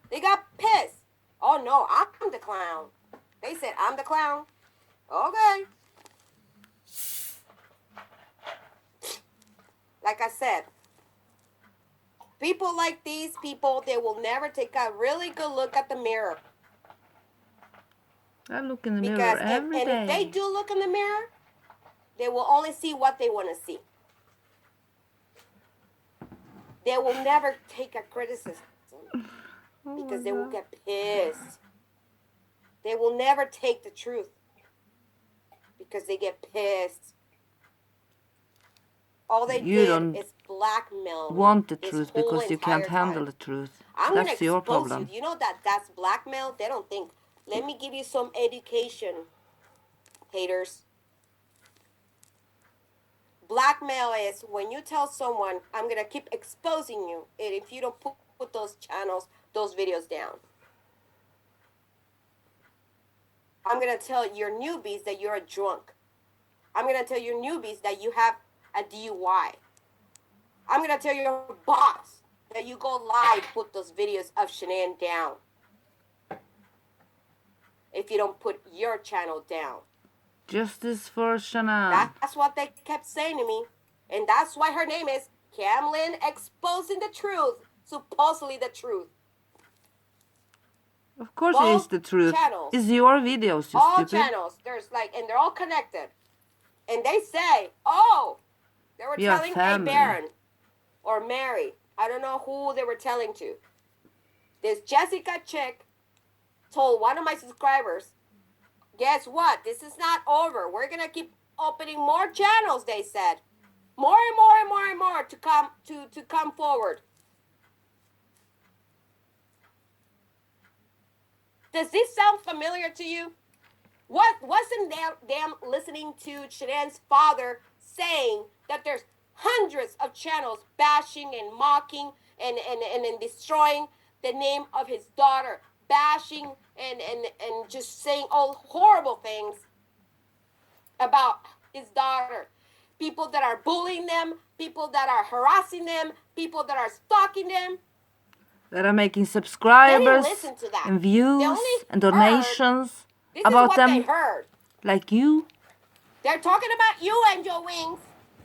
They got pissed. Oh no, I'm the clown. They said I'm the clown. Okay. Like I said, people like these people, they will never take a really good look at the mirror. I look in the mirror every day. And if they do look in the mirror, they will only see what they want to see. They will never take a criticism because they will get pissed. They will never take the truth because they get pissed. All they You did don't is blackmail me want the this truth whole because you can't entire handle time. the truth. I'm gonna That's your expose you. problem. You know that that's blackmail? They don't think. Let me give you some education, haters. Blackmail is when you tell someone, I'm gonna keep exposing you, and if you don't put those channels, those videos down. I'm gonna tell your newbies that you're a drunk. I'm gonna tell your newbies that you have a DUI. I'm gonna tell your boss that you go live, put those videos of Shanann down. If you don't put your channel down. Justice for Shanann. That's what they kept saying to me. And that's why her name is Camlin Exposing the Truth. Supposedly the truth. Of course it Both is the truth. channels. It's your videos, you All stupid. channels. There's like, and they're all connected. And they say, oh, they were We are telling a family. Baron or Mary. I don't know who they were telling to. This Jessica chick told one of my subscribers, guess what? This is not over. We're gonna keep opening more channels, they said. More and more and more and more to come forward. Does this sound familiar to you? What wasn't them listening to Shanann's father saying that there's hundreds of channels bashing and mocking and destroying the name of his daughter, bashing and just saying all horrible things about his daughter. People that are bullying them, people that are harassing them, people that are stalking them. That are making subscribers listen to that. and They views only and donations This about is what them they heard. like you. They're talking about you, Angelwings.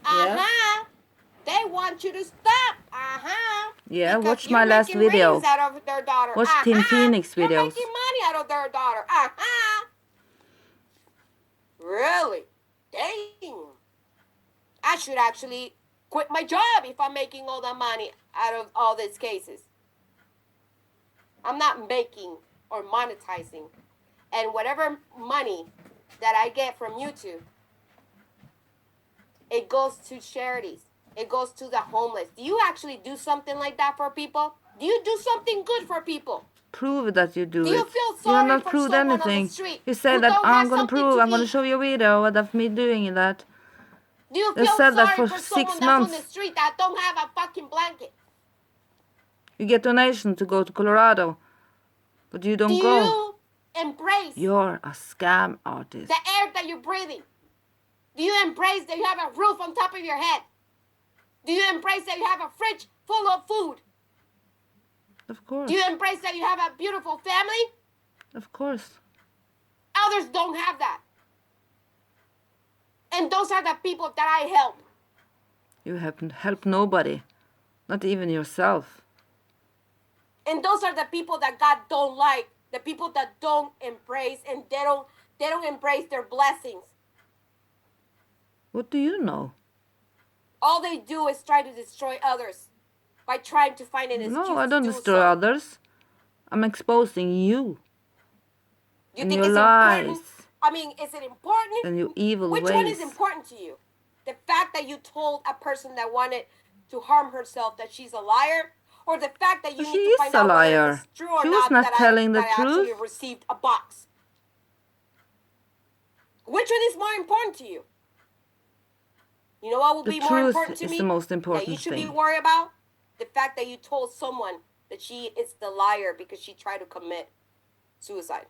Yeah. They want you to stop. Yeah, Because watch you're my last making video. ratings out of their daughter. Watch Team Phoenix You're videos. making money out of their daughter. Really? Dang. I should actually quit my job if I'm making all that money out of all these cases. I'm not making or monetizing. And whatever money that I get from YouTube, it goes to charities. It goes to the homeless. Do you actually do something like that for people? Do you do something good for people? Prove that you do Do you it. feel You have sorry not for proved someone on the anything. street You say who that don't I'm have gonna something prove. to I'm gonna eat? show you a video of me doing that. Do you They feel said that sorry for for 6 someone that's on months. the street that don't have a fucking blanket? You get donation to go to Colorado, but you Do don't go. you embrace You're a scam artist. the air that you're breathing? Do you embrace that you have a roof on top of your head? Do you embrace that you have a fridge full of food? Of course. Do you embrace that you have a beautiful family? Of course. Others don't have that. And those are the people that I help. You haven't helped nobody, not even yourself. And those are the people that God don't like. The people that don't embrace and they don't embrace their blessings. What do you know? All they do is try to destroy others by trying to find an excuse No, I don't to do destroy so. others. I'm exposing you You and think your it's lies important? I mean, is it important? and your evil Which ways. one is important to you? The fact that you told a person that wanted to harm herself that she's a liar? Or the fact that you She need to is find a out whether liar. it's true or She was not that telling the I actually truth. received a box? Which one is more important to you? You know what will The be more important truth to is me? the most That you important should be thing. worried about? The fact that you told someone that she is the liar because she tried to commit suicide.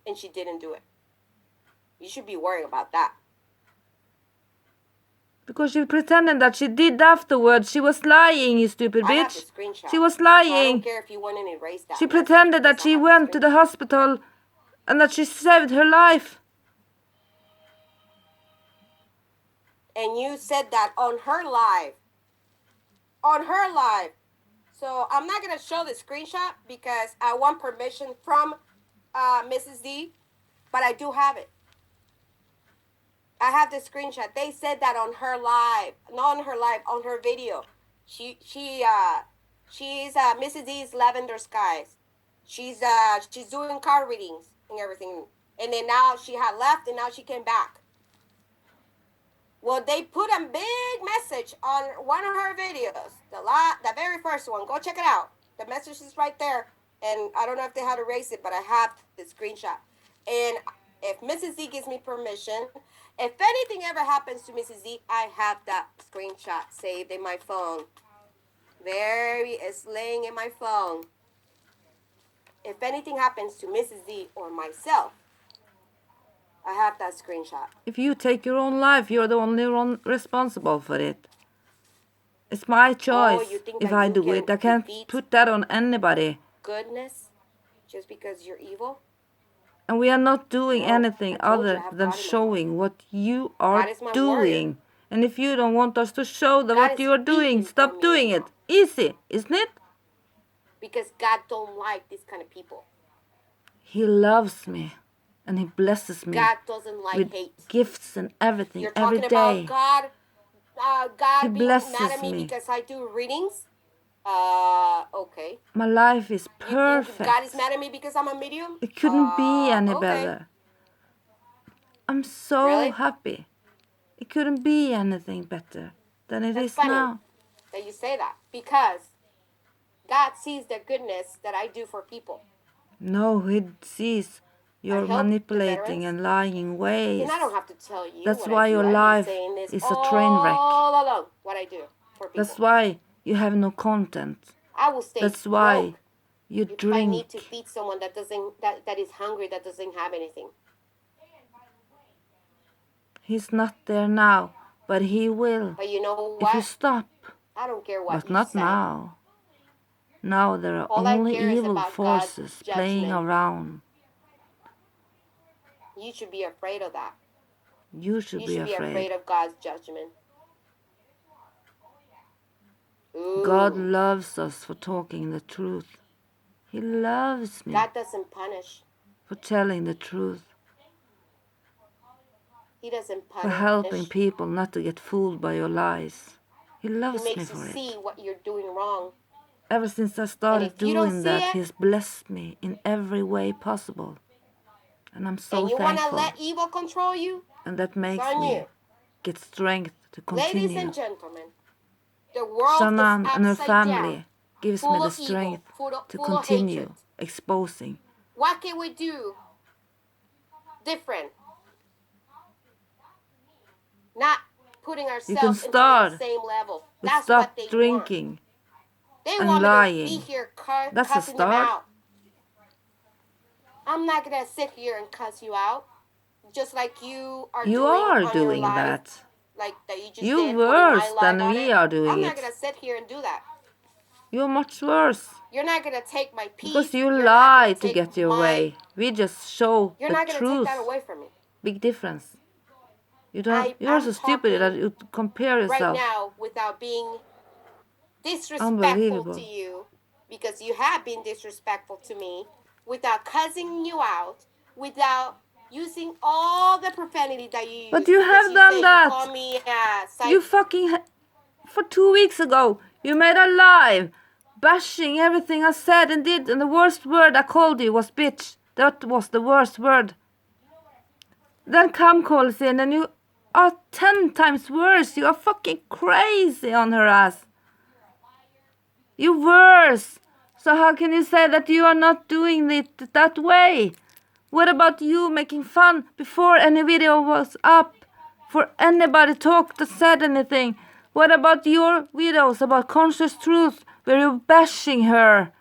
And she didn't do it. You should be worrying about that. Because she pretended that she did afterwards. She was lying, you stupid I have the bitch. screenshot. She was So I don't lying. care if you want to erase that. She message pretended that because I she have went to the hospital and that she saved her life. And you said that on her live. On her live. So I'm not going to show the screenshot because I want permission from Mrs. D. But I do have it. I have the screenshot. They said that on her live. Not on her live, on her video. She's Mrs. D's Lavender Skies. She's doing card readings and everything. And then now she had left and now she came back. Well, they put a big message on one of her videos. The very first one. Go check it out. The message is right there. And I don't know if they had to erase it, but I have the screenshot. And if Mrs. Z gives me permission, if anything ever happens to Mrs. Z, I have that screenshot saved in my phone. There it's laying in my phone. If anything happens to Mrs. Z or myself, I have that screenshot. If you take your own life, you're the only one responsible for it. It's my choice if I do it. I can't put that on anybody. Goodness, just because you're evil? And we are not doing anything other than showing what you are doing. And if you don't want us to show what you are doing, stop doing it. Easy, isn't it? Because God don't like these kind of people. He loves me. And he blesses me. God doesn't like with hate. Gifts and everything. You're every talking day. about God he being blesses mad at me because I do readings? Okay. My life is perfect. You think God is mad at me because I'm a medium? It couldn't be any better. I'm so happy. It couldn't be anything better than it is now. That you say that because God sees the goodness that I do for people. No, he sees your manipulating and lying ways. And I don't have to tell you. That's why your life is a train wreck. All along, what I do for people. That's why you have no content. I will stay That's why you drink. I need to feed someone that is hungry, that doesn't have anything. He's not there now, but he will. But you know what? If you stop. I don't care what but not now. Now there are only evil forces playing around. You should be afraid of that. You should be afraid of God's judgment. Ooh. God loves us for talking the truth. He loves me. God doesn't punish. For telling the truth. He doesn't punish. For helping people not to get fooled by your lies. He loves me for it. He makes you see what you're doing wrong. Ever since I started doing that, He's blessed me in every way possible. And I'm so thankful. And you want to let evil control you? And that makes me get strength to continue. Ladies and gentlemen, the world Shannon is and her family down, gives me the strength to continue exposing. What can we do different? Not putting ourselves into the same level. That's stop what they drinking want. They and want lying. Me to be here That's a start. I'm not gonna sit here and cuss you out, just like you are. You are doing that. Like that you just You're worse than we are doing it. I'm not gonna sit here and do that. You're much worse. You're not gonna take my peace. Because you lie to get your way. We just show the truth. You're not gonna take that away from me. Big difference. You don't. You're so stupid that you compare yourself. Right now, without being disrespectful to you, because you have been disrespectful to me, without cussing you out, without using all the profanity that you use. But you have done that. You fucking for 2 weeks ago, you made a live bashing everything I said and did, and the worst word I called you was bitch. That was the worst word. Then Cam calls in and you are 10 times worse. You are fucking crazy on her ass. You're worse. So how can you say that you are not doing it that way? What about you making fun before any video was up? For anybody talked or said anything? What about your videos about conscious truth where you're bashing her?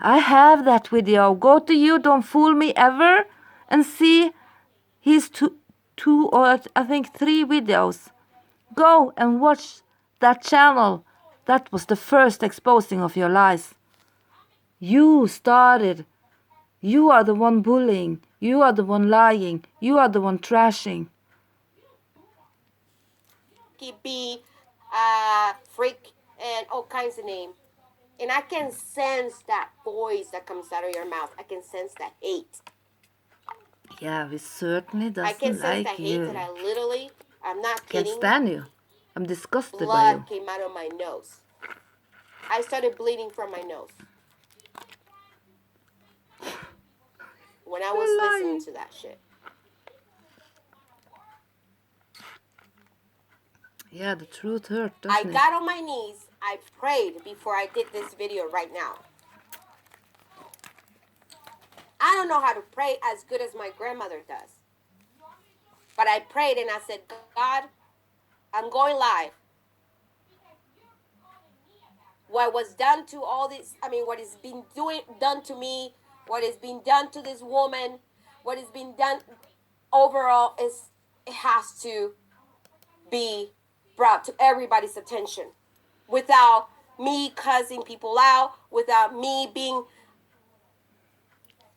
I have that video. Go to you, don't fool me ever, and see his two or I think 3 videos. Go and watch that channel. That was the first exposing of your lies. You started. You are the one bullying. You are the one lying. You are the one trashing. Be freak and all kinds of names. And I can sense that voice that comes out of your mouth. I can sense that hate. Yeah, we certainly doesn't like you. I can sense that hate that I'm not kidding. Can't stand you. I'm disgusted by you. Blood came out of my nose. I started bleeding from my nose. When I was listening to that shit. Yeah, the truth hurt, I doesn't it? got on my knees. I prayed before I did this video right now. I don't know how to pray as good as my grandmother does. But I prayed and I said, God, I'm going live. What was done to all this, what is being done to me, what is being done to this woman, what is being done overall, it has to be brought to everybody's attention without me cussing people out, without me being,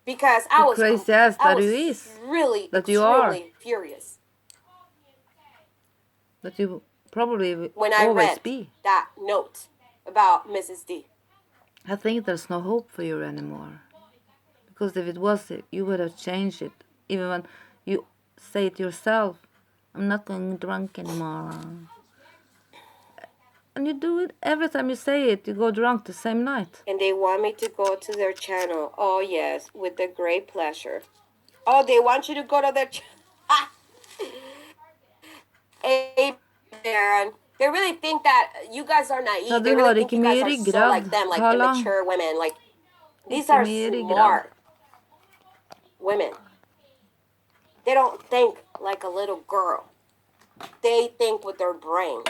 because I was Crazy ass I that was you is. really That you are. extremely furious That you probably will when I always read be. that note about Mrs. D. I think there's no hope for you anymore. Because if it was, you would have changed it. Even when you say it yourself, I'm not going drunk anymore. And you do it every time you say it, you go drunk the same night. And they want me to go to their channel. Oh, yes, with a great pleasure. Oh, they want you to go to their channel. Hey, Darren. They really think that you guys are Ja, naive. du They really har think ikke you guys mye are so ryggrad, like them, like Carla. immature women. Like, these Ikke are mye ryggrad. smart women. They don't think like a little girl. They think with their brain.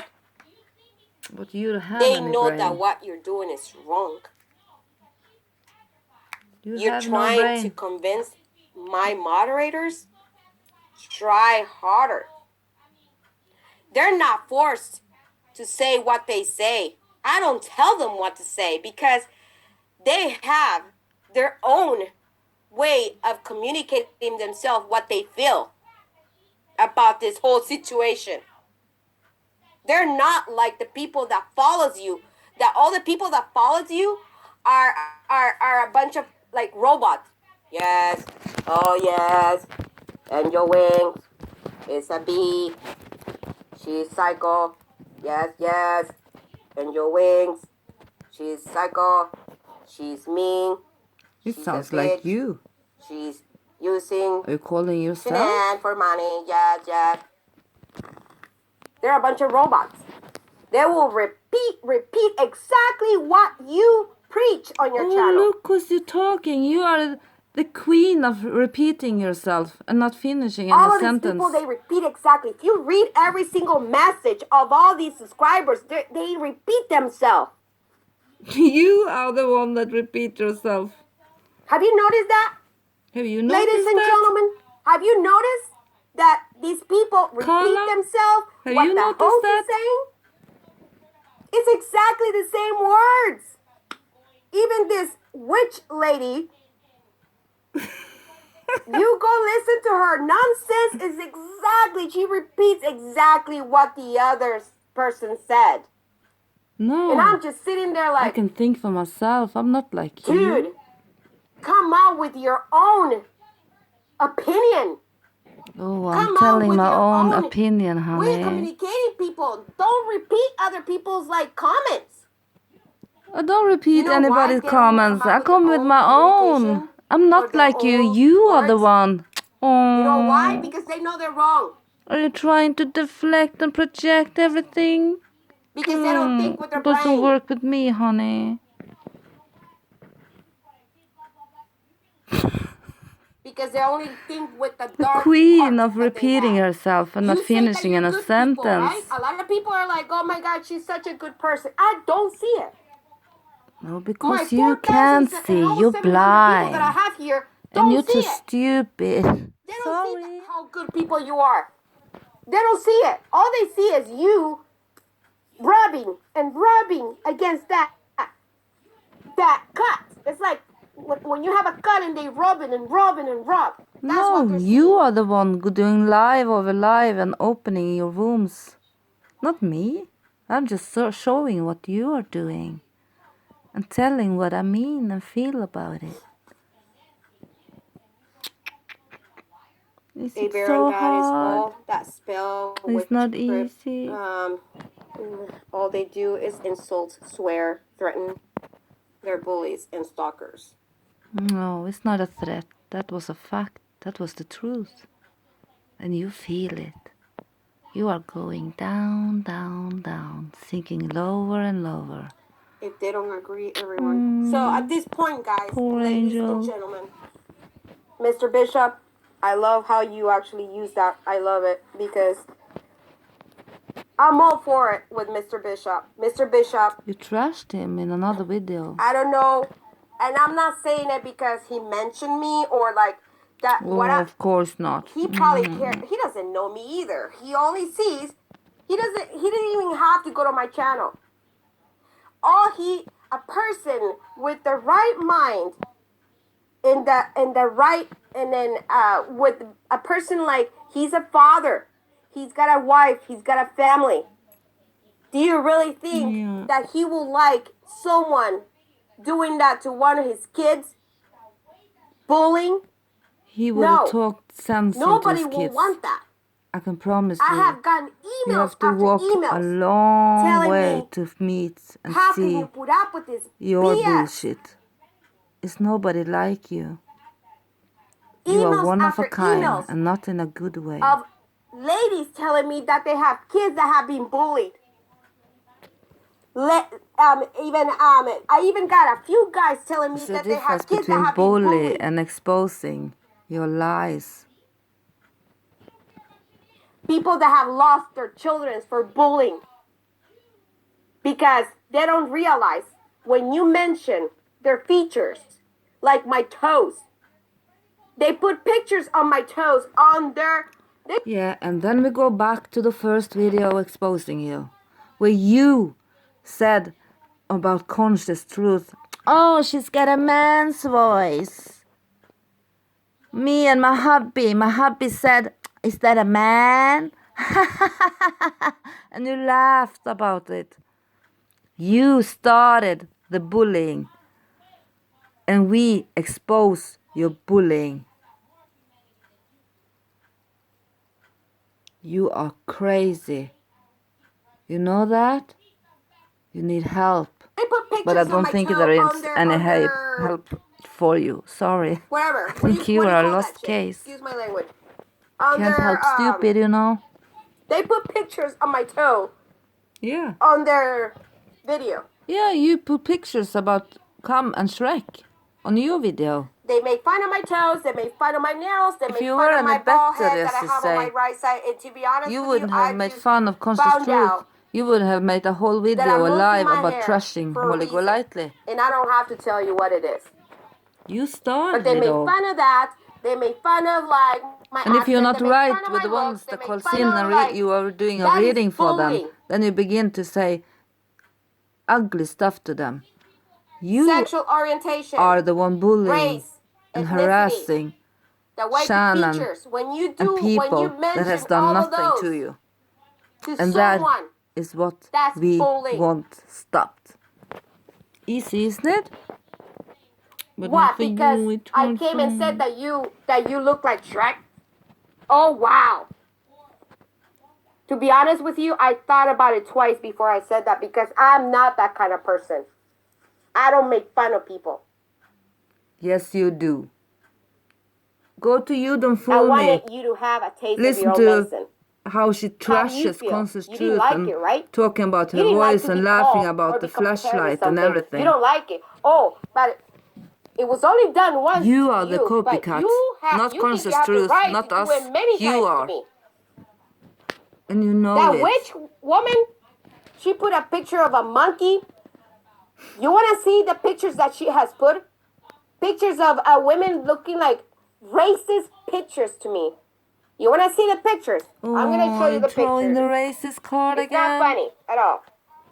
But you don't have They any know brain. that what you're doing is wrong. You You're have no trying to brain. convince my moderators. Try harder. They're not forced to say what they say. I don't tell them what to say because they have their own way of communicating themselves what they feel about this whole situation. They're not like the people that follows you. That all the people that follows you are a bunch of like robots. Yes. Oh yes. Angelwings is a bee. She's psycho. Yes, yes. Angelwings. She's psycho. She's mean. It She's sounds a like bitch. you. She's using Are you calling yourself? Shanann for money. Yes, yes. They're a bunch of robots. They will repeat exactly what you preach on your channel. Look who's you talking. You are the queen of repeating yourself and not finishing All any of sentence. these people, they repeat exactly. If you read every single message of all these subscribers, they repeat themselves. You are the one that repeat yourself. Have you noticed that? Have you noticed Ladies and that? gentlemen, have you noticed that these people repeat Carla, themselves? have What you the noticed host that? is saying? It's exactly the same words. Even this witch lady, you go listen to her. Nonsense is exactly, she repeats exactly what the other person said. No. And I'm just sitting there I like, can think for myself. I'm not like dude, you. come out with your own opinion. Oh, I'm Come telling out with my your own own opinion, way of honey. communicating people. Don't repeat other people's like comments. I don't repeat You know why anybody's they don't comments. come I up with come their with own my own. communication I'm or not their like you. own You are the words? one. Oh. You know why? Because they know they're wrong. Are you trying to deflect and project everything? Because they don't think with their It doesn't brain. work with me, honey. Because they only think with the The dark queen parts of that they repeating have. herself and not You say that finishing you're in a good people, right? sentence. A lot of people are like, oh my God, she's such a good person. I don't see it. No, My because you 4,000 can't and see. almost You're 700 people that I blind. have here And don't you're see too it. stupid. They don't see how good people you are. They don't see it. All they see is you rubbing against that cut. It's like when you have a cut and they rub it and rub. That's what No, they're you seeing. are the one doing live over live and opening your wombs. Not me. I'm just showing what you are doing. And telling what I mean and feel about it. Is Hey, it Baron, so that is hard? all that spell It's with not script. easy. All they do is insult, swear, threaten. They're bullies and stalkers. No, it's not a threat. That was a fact. That was the truth. And you feel it. You are going down, down, down, sinking lower and lower. If they don't agree, everyone. So at this point, guys, Poor ladies angel. and gentlemen, Mr. Bishop, I love how you actually use that. I love it because I'm all for it with Mr. Bishop. Mr. Bishop. You trashed him in another video. I don't know. And I'm not saying it because he mentioned me or like that. Oh, of course not. He probably he doesn't know me either. He only sees, he didn't even have to go to my channel. A person with the right mind, in the right, and then with a person like, he's a father, he's got a wife, he's got a family. Do you really think that he will like someone doing that to one of his kids? Bullying? He would have talked sense into his Nobody kids. will want that. I can promise you. I have gotten emails you have to after walk emails a long way me, to meet and how see can you put up with this your BS? bullshit. It's nobody like you. Emails You are one of after a kind emails and not in a good way. of ladies telling me that they have kids that have been bullied. I even got a few guys telling me that they have kids that have been bullied. There's a difference between bully and exposing your lies. People that have lost their children for bullying. Because they don't realize when you mention their features, like my toes, they put pictures on my toes on their... Yeah, and then we go back to the first video exposing you, where you said about conscious truth, oh, she's got a man's voice. Me and my hubby said, is that a man? And you laughed about it. You started the bullying, and we expose your bullying. You are crazy. You know that? You need help. But I don't think there is any help for you. Sorry. Whatever. I think you are a lost case. Excuse my language. Can't help stupid, you know? They put pictures on my toe. Yeah. On their video. Yeah, you put pictures about Come and Shrek on your video. They made fun of my toes, they made fun of my nails, they made fun of my bald head that I have on my right side. And to be honest you with wouldn't you, have made fun of conscious truth. You would have made a whole video alive about trashing Molly Golightly. And I don't have to tell you what it is. You started But they made fun of that. They made fun of like my And if you're not accent, right with the ones that calls in and you are doing a reading for them, then you begin to say ugly stuff to them. You sexual orientation, are the one bullying race, and harassing Shannon and people that has done nothing to you. And that is what we want stopped. Easy, isn't it? But what? Because I came and said that you look like Shrek? Oh, wow. To be honest with you, I thought about it twice before I said that because I'm not that kind of person. I don't make fun of people. Yes, you do. Go to you, don't fool me. I wanted you to have a taste of your own medicine. How she trashes conscious truth like and it, right? talking about her voice and laughing about the flashlight and everything. You don't like it. Oh, but it was only done once. You are the copycat, not conscious truth, not us. You are. And you know that witch woman, she put a picture of a monkey. You want to see the pictures that she has put? Pictures of women looking like racist pictures to me. You want to see the pictures? Oh, I'm going to show you the pictures. Throwing the racist card again? It's not funny at all.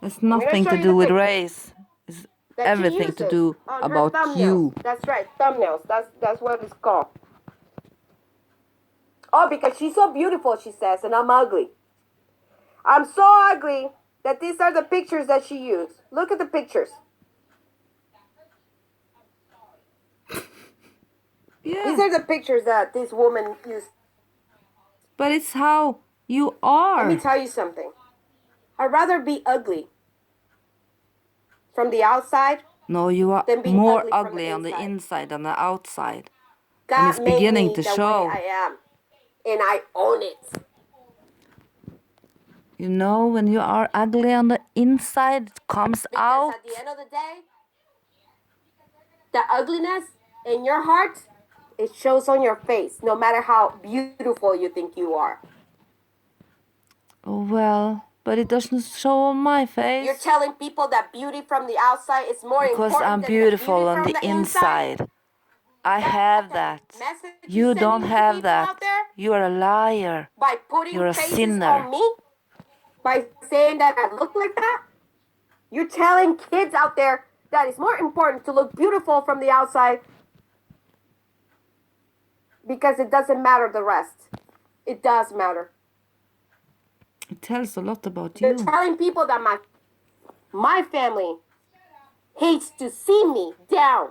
It's nothing to do with race. It's everything to do about you. That's right, thumbnails. That's what it's called. Oh, because she's so beautiful, she says, and I'm ugly. I'm so ugly that these are the pictures that she used. Look at the pictures. Yeah. These are the pictures that this woman used. But it's how you are. Let me tell you something. I'd rather be ugly from the outside. No, you are more ugly on the inside than the outside. God and it's beginning to made me show. The way I am, and I own it. You know, when you are ugly on the inside, it comes Because out. at the end of the day, the ugliness in your heart, it shows on your face, no matter how beautiful you think you are. Oh, well, but it doesn't show on my face. You're telling people that beauty from the outside is more Because important I'm than beautiful the on beauty the from the inside. inside. I have that. Message You don't sending to have people that. out there You are a liar. by putting You're a faces sinner. on me, by saying that I look like that. You're telling kids out there that it's more important to look beautiful from the outside because it doesn't matter the rest. It does matter. It tells a lot about You're you. telling people that my family hates to see me down.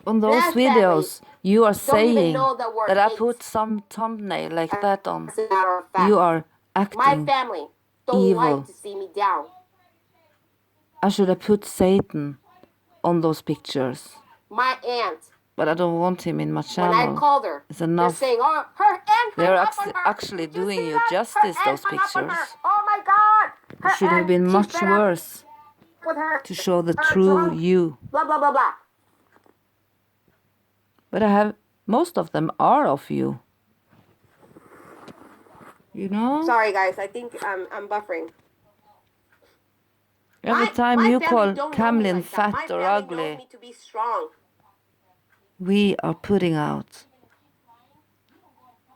On those That videos, you are don't even saying know the word that I hate. put some thumbnail like that on. As a matter of fact, You are my acting family don't evil. like to see me down. I should have put Satan on those pictures. My aunt, But I don't want him in my when I channel. called her, It's they're enough. saying, "Oh, her aunt They're hung up on her." actually Did you doing see you that? justice, Her those aunt hung up on pictures. her. Oh my God! Her It should have aunt, been she much fed up worse with her to show the her true drunk, you. blah blah blah blah. But most of them are of you. You know? Sorry guys, I think I'm buffering. Every time My you family call don't know me Camlin like that. My fat or family knows ugly, me to be strong. we are putting out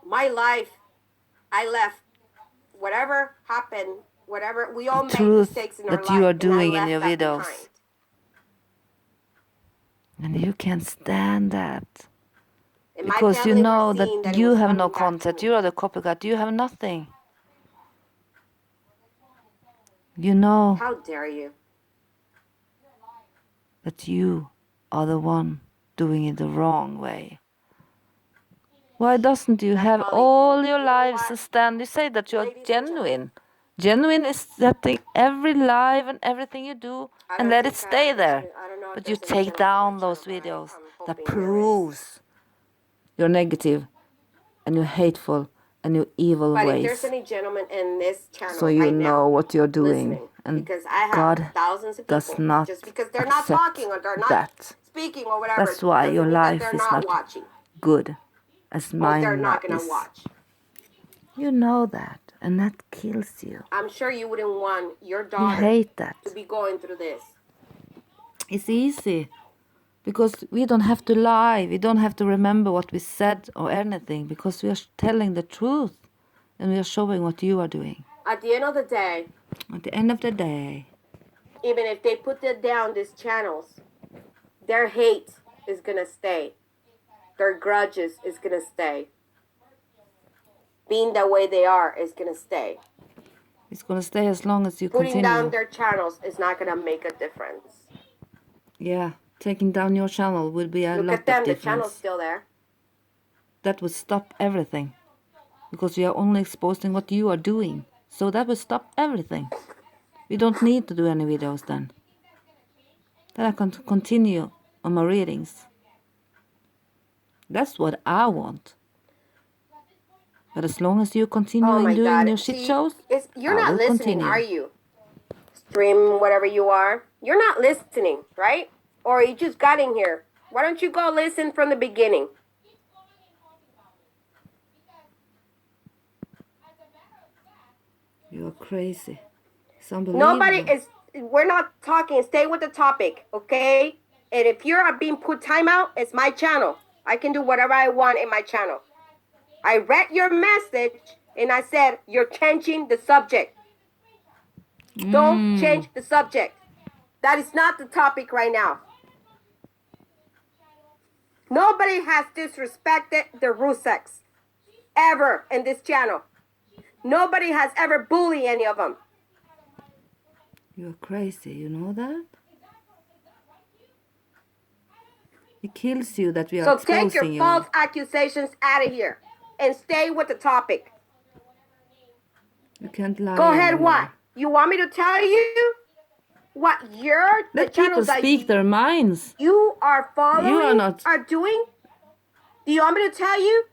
My life, I left. Whatever happened, whatever, we all the make truth mistakes in our that life, you are and I doing in left your that videos. behind. And you can't stand that. And my Because you family were know that seeing that it you was have no coming back to content. me. You are the copycat. You have nothing. You know How dare you? that you are the one doing it the wrong way. Why doesn't you have Holly, all your you know lives what? to stand? You say that you're Ladies and genuine. Genuine is setting every live and everything you do I and don't let it think stay there. I don't know if But you there's any take gentleman on down my those channel, but videos I'm that hoping there is. proves you're negative and you're hateful and your evil But if there's ways. any gentleman in this channel So you right know now what you're doing. listening, And because I have God thousands of does people, not just because they're not accept talking or they're not that. speaking or whatever, That's why doesn't your mean that life they're is not not watching. good as Or they're mine not gonna is. watch. You know that, and that kills you. I'm sure you wouldn't want your You daughter hate that. to be going through this. It's easy because we don't have to lie. We don't have to remember what we said or anything because we are telling the truth and we are showing what you are doing. At the end of the day, At the end of the day, even if they put it down these channels, their hate is gonna stay. Their grudges is gonna stay. Being the way they are is gonna stay. it's going to stay as long as you Putting continue. down their channels is not gonna make a difference. Yeah, taking down your channel would be a Look lot at them, of the difference. channel's still there. That would stop everything because we are only exposing what you are doing. So that would stop everything. We don't need to do any videos then. Then I can continue on my readings. That's what I want. But as long as you continue Oh my in doing God! your shit See, shows, you're I not will listening, continue. are you? Stream whatever you are. You're not listening, right? Or you just got in here. Why don't you go listen from the beginning? You're crazy. It's unbelievable. Nobody is. We're not talking. Stay with the topic, okay? And if you're being put timeout, it's my channel. I can do whatever I want in my channel. I read your message and I said you're changing the subject. Don't change the subject. That is not the topic right now. Nobody has disrespected the Ruseks ever in this channel. Nobody has ever bullied any of them. You're crazy, you know that? It kills you that we are So exposing take your you. false accusations out of here and stay with the topic. You can't lie Go ahead, anymore. what? You want me to tell you what the Let people channels that speak their minds. you are following You are not. are doing? Do you want me to tell you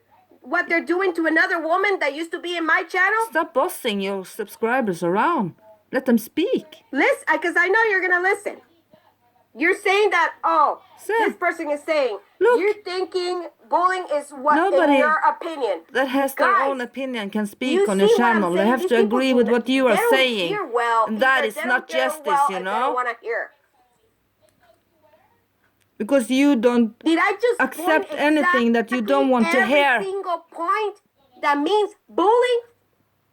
what they're doing to another woman that used to be in my channel? Stop bossing your subscribers around. Let them speak. Listen, because I know you're gonna listen. You're saying that, oh, Sir, this person is saying, look. you're thinking bullying is what, Nobody in your opinion. that has their Guys, own opinion can you speak on your see what I'm channel. They saying? have These to people agree do with not- what you are they don't saying. hear well. And that Either is they not don't hear justice, well you or They don't know? want to hear. Because you don't Did I just accept point anything that you don't want to hear. every single point that means bullying?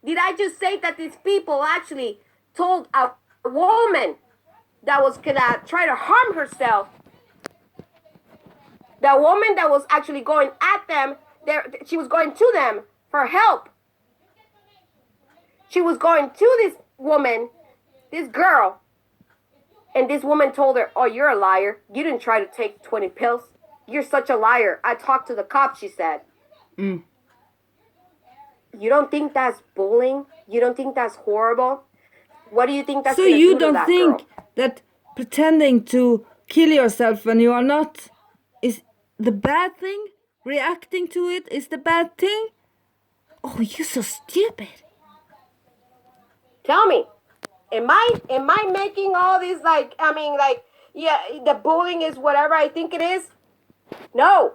Did I just say that these people actually told a woman that was gonna try to harm herself, the woman that was actually going at them, she was going to them for help. She was going to this woman, this girl, and this woman told her, oh, you're a liar. You didn't try to take 20 pills. You're such a liar. I talked to the cops, she said. Mm. You don't think that's bullying? You don't think that's horrible? What do you think that's So going to you do to don't that think girl? that pretending to kill yourself when you are not is the bad thing? Reacting to it is the bad thing? Oh, you're so stupid. Tell me, am I making all these yeah, the bullying is whatever I think it is? No.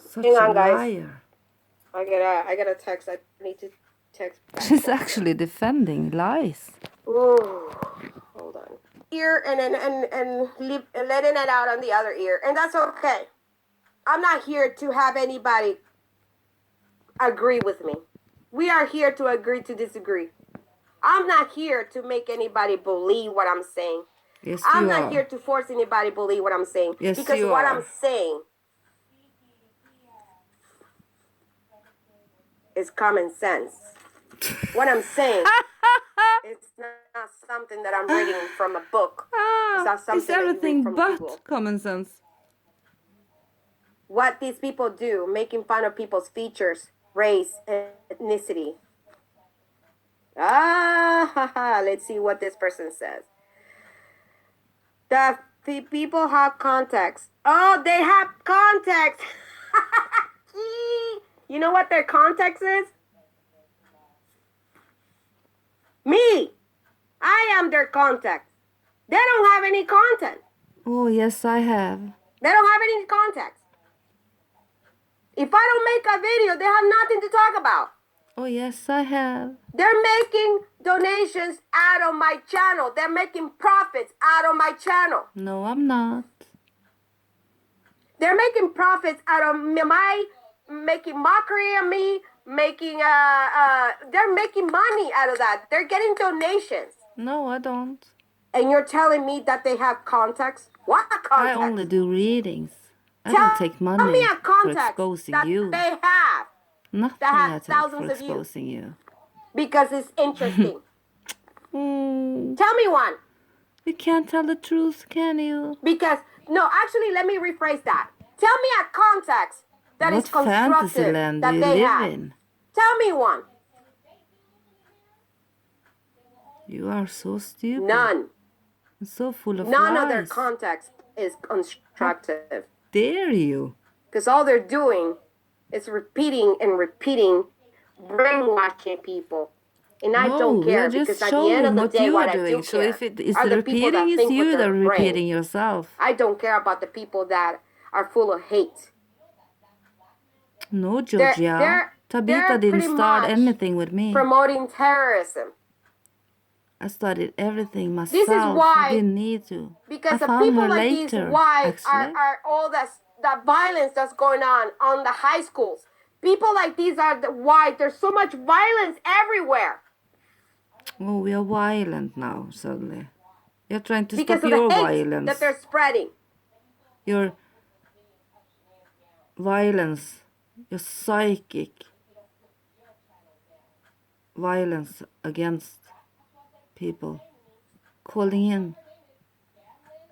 Such Hang a on, guys. liar. I got a text. I need to text back. She's actually defending lies. Ooh, hold on. Ear and letting it out on the other ear, and that's okay. I'm not here to have anybody agree with me. We are here to agree to disagree. I'm not here to make anybody believe what I'm saying. Yes, I'm you not are. here to force anybody to believe what I'm saying. Yes, because you what are. I'm saying is common sense. What I'm saying it's not something that I'm reading from a book. It's not something It's that you read everything from but Google. common sense. What these people do, making fun of people's features, race, ethnicity. Let's see what this person says. The people have contacts. Oh, they have contacts. You know what their context is? Me. I am their contact. They don't have any content. Oh, yes, I have. They don't have any contacts. If I don't make a video, they have nothing to talk about. Oh, yes, I have. They're making donations out of my channel. They're making profits out of my channel. No, I'm not. They're making profits out of my making mockery of me, they're making money out of that. They're getting donations. No, I don't. And you're telling me that they have contacts? What contacts? I only do readings. I Tell don't take me money a for contact exposing that you. they have. Nothing that I has take thousands for of views. exposing you. Because it's interesting. Mm, Tell me one. you can't tell the truth, can you? Because, no, actually, let me rephrase that. Tell me a context that What is constructive fantasy land do that you they live have. in? Tell me one. You are so stupid. None. And so full of None lies. of their context is constructive. Dare you? Because all they're doing is repeating and repeating, brainwashing people. And I don't care, we are because just at the end of showing the what day, you what are I do doing. So care if it is are the the people repeating, that it's think with you that their are brain. repeating yourself. I don't care about the people that are full of hate. No, Georgia. Tabitha didn't start anything with me. Promoting terrorism. I started everything myself. This is why, I didn't need to. Because I the found people her like later, these, why actually. are all that violence that's going on the high schools. People like these are why there's so much violence everywhere. Oh, we are violent now, suddenly. You're trying to Because stop of your the hate violence. that they're spreading. Your violence, your psychic violence against people. Calling in.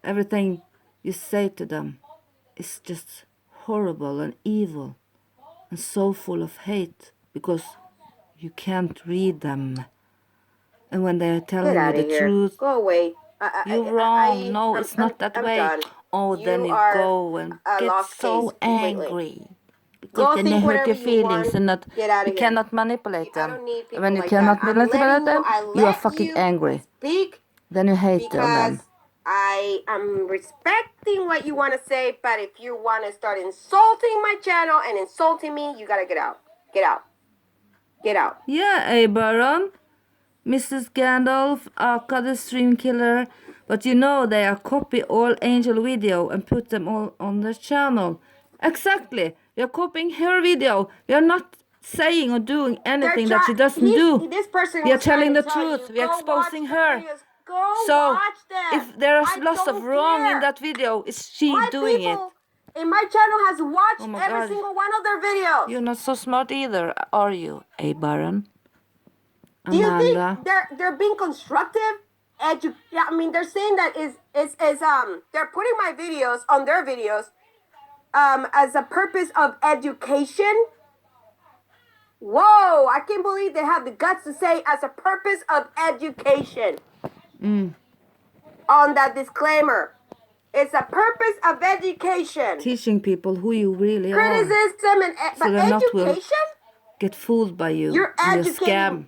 Everything you say to them is just horrible and evil. and so full of hate because you can't read them. And when they're Get telling you out the of here. truth, Go away. you're wrong. No, it's not that I'm way. done. Oh, then You you are go and a get lost case so completely. angry because Go then they think hurt whatever your you feelings want. and not Get out you of here. cannot manipulate I them. don't need And when people you like cannot that. I'm letting manipulate you. them, I you are let fucking you angry. speak Then you hate on because them. I am respecting what you want to say. But if you want to start insulting my channel and insulting me, you gotta get out. Get out. Get out. Yeah, Baron. Mrs. Gandalf, Aka the stream killer, but you know they are copy all Angel video and put them all on their channel. Exactly, we are copying her video. We are not saying or doing anything that she doesn't do. This person We are was trying telling to the tell you, truth. We are go watch exposing the her. videos. Go So watch them. if there is I lots of don't wrong in care. that video, is she My doing it? people in my channel has watched Oh my every God. single one of their videos. You're not so smart either, are you, Baron? Do you Amanda? think they're being constructive? Yeah, I mean they're saying that is they're putting my videos on their videos as a purpose of education. Whoa, I can't believe they have the guts to say as a purpose of education on that disclaimer. It's a purpose of education. Teaching people who you really are. Criticism and So but they're not will education? get fooled by you You're and your educating scam.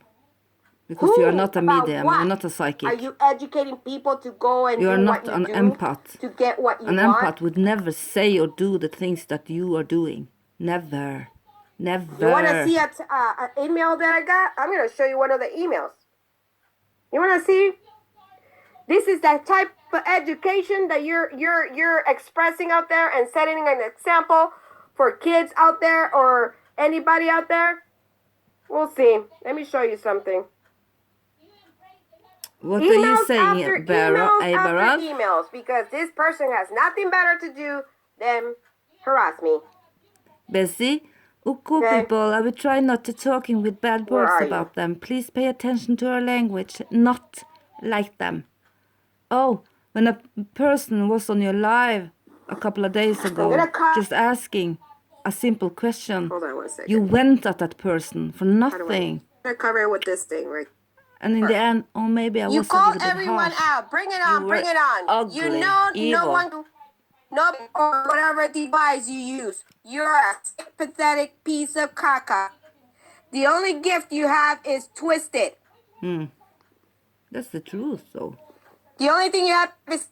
Because who? you are not a About medium, what? you're not a Are psychic. you educating people to go and You are do not what you an do empath. to get what you An want? empath would never say or do the things that you are doing. Never. Never. You want to see an email that I got? I'm going to show you one of the emails. You want to see? This is that type of education that you're expressing out there and setting an example for kids out there or anybody out there. We'll see. Let me show you something. What are you saying, emails Baron? after emails because this person has nothing better to do than harass me. Bessie? Cool Okay. people, I will try not to talking with bad Where words are about you? them. Please pay attention to our language, not like them. Oh, when a person was on your live a couple of days ago, just asking a simple question, Hold on 1 second. you went at that person for nothing. I'm going to cover it with this thing right. And in the end, oh, maybe I was a call little bit everyone harsh. out. Bring it on. You Bring were it on. ugly, You know, evil. no one, no, or whatever device you use. You're a pathetic piece of caca. The only gift you have is twisted. That's the truth, though. The only thing you have is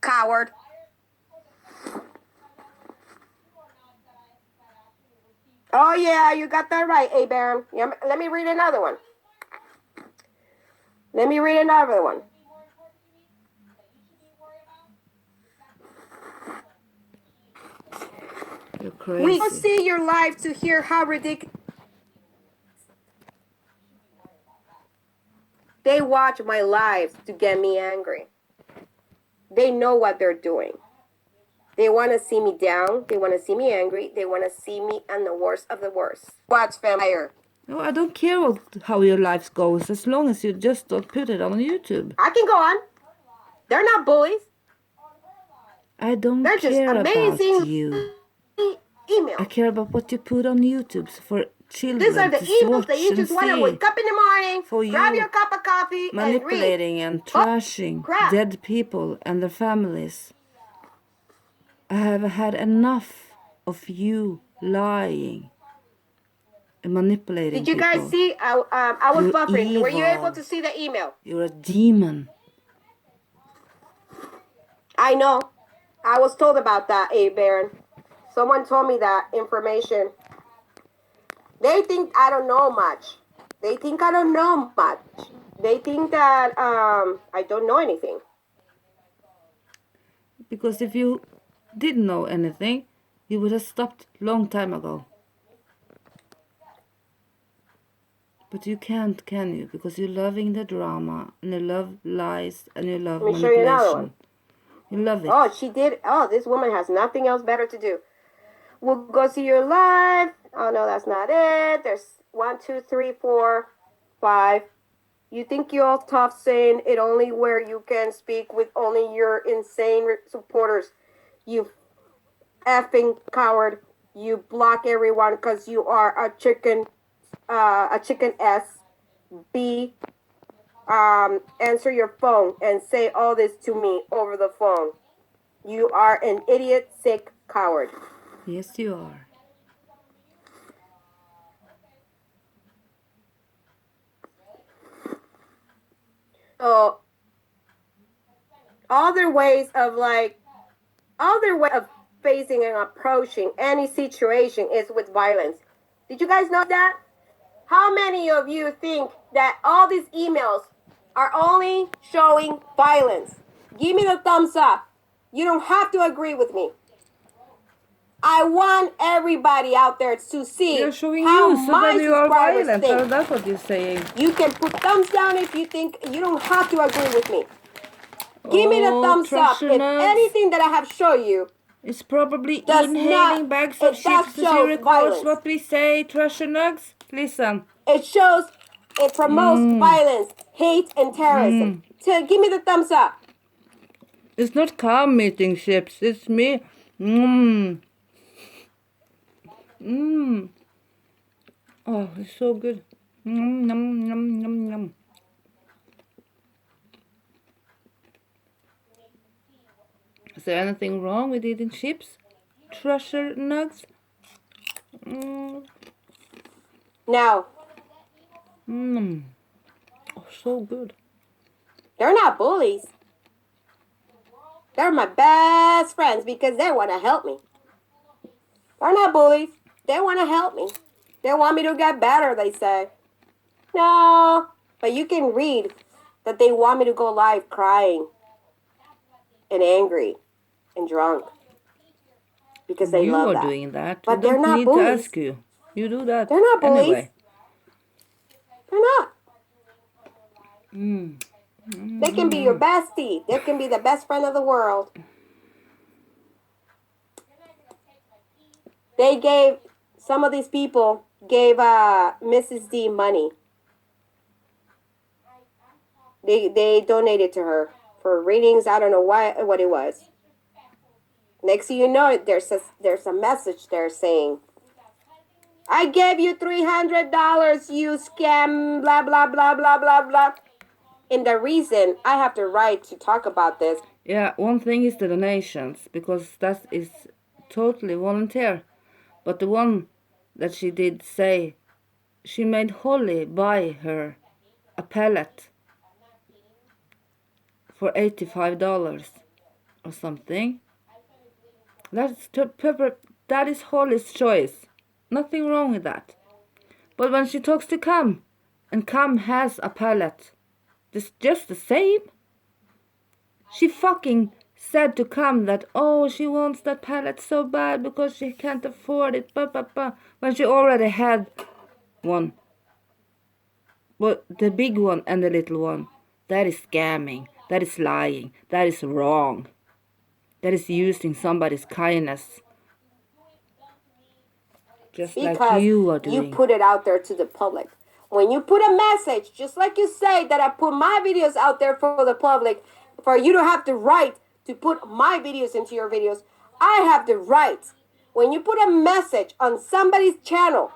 coward. Oh yeah, you got that right, Baron. Yeah, let me read another one. Let me read another one. You're crazy. We will see your live to hear how ridiculous. They watch my lives to get me angry. They know what they're doing. They want to see me down. They want to see me angry. They want to see me on the worst of the worst. Watch vampire. No, I don't care how your life goes as long as you just don't put it on YouTube. I can go on. They're not bullies. I don't They're just care amazing about you. emails. I care about what you put on YouTube for children These are the to emails watch that you and just want to see. wake up in the morning, For grab you your cup of coffee, manipulating and read. and trashing crap. dead people and their families. I have had enough of you lying and manipulating Did you people. guys see? I was You're buffering. Were you evil. able to see the email? You're a demon. I know. I was told about that, Baron. Someone told me that information. They think I don't know much. They think I don't know much. They think that I don't know anything. Because if you didn't know anything, you would have stopped long time ago. But you can't, can you? Because you're loving the drama, and you love lies, and you love Let me show you another one. You love it. Oh, she did. Oh, this woman has nothing else better to do. We'll go see your live. Oh, no, that's not it. There's 1, 2, 3, 4, 5. You think you're all tough saying it only where you can speak with only your insane supporters. You effing coward. you block everyone because you are a chicken S. B, answer your phone and say all this to me over the phone. You are an idiot, sick coward. Yes, you are. So, other ways of facing and approaching any situation is with violence. Did you guys know that? How many of you think that all these emails are only showing violence? Give me the thumbs up. You don't have to agree with me. I want everybody out there to see They're showing how you, so my then you are subscribers violent. think. That's what you're saying. You can put thumbs down if you think. You don't have to agree with me. Give me the thumbs up if anything that I have shown you. It's probably Does inhaling not, bags it of chips does as show he records violence. what we say, treasure nugs. Listen. It shows, it promotes violence, hate, and terrorism. So give me the thumbs up. It's not calm eating chips, it's me. Mmm. Mmm. Oh, it's so good. Yum, yum, yum, yum, yum. Is there anything wrong with eating chips? Treasure nugs? Now, Oh, so good. they're not bullies. They're my best friends because they want to help me. They're not bullies. They want to help me. They want me to get better, they say. No, but you can read that they want me to go live crying and angry and drunk because they love that. You are doing that. But We they're don't not need bullies. to ask you. You do that They're not bullies. anyway. They're not. They can be your bestie. They can be the best friend of the world. They gave, some of these people gave Mrs. D money. They donated to her for readings. I don't know what it was. Next thing you know, there's a message there saying, I gave you $300, you scam, blah, blah, blah, blah, blah, blah. And the reason I have the right to talk about this. Yeah, one thing is the donations, because that is totally volunteer. But the one that she did say, she made Holly buy her a pallet for $85 or something. That is Holly's choice. Nothing wrong with that. But when she talks to Cam, and Cam has a pallet, it's just the same. She fucking said to Cam that, oh, she wants that pallet so bad because she can't afford it, when she already had one. But the big one and the little one, that is scamming, that is lying, that is wrong. That is using somebody's kindness. Just because like you are doing. You put it out there to the public. When you put a message, just like you say that I put my videos out there for the public, for you to have the right to put my videos into your videos, I have the right. When you put a message on somebody's channel,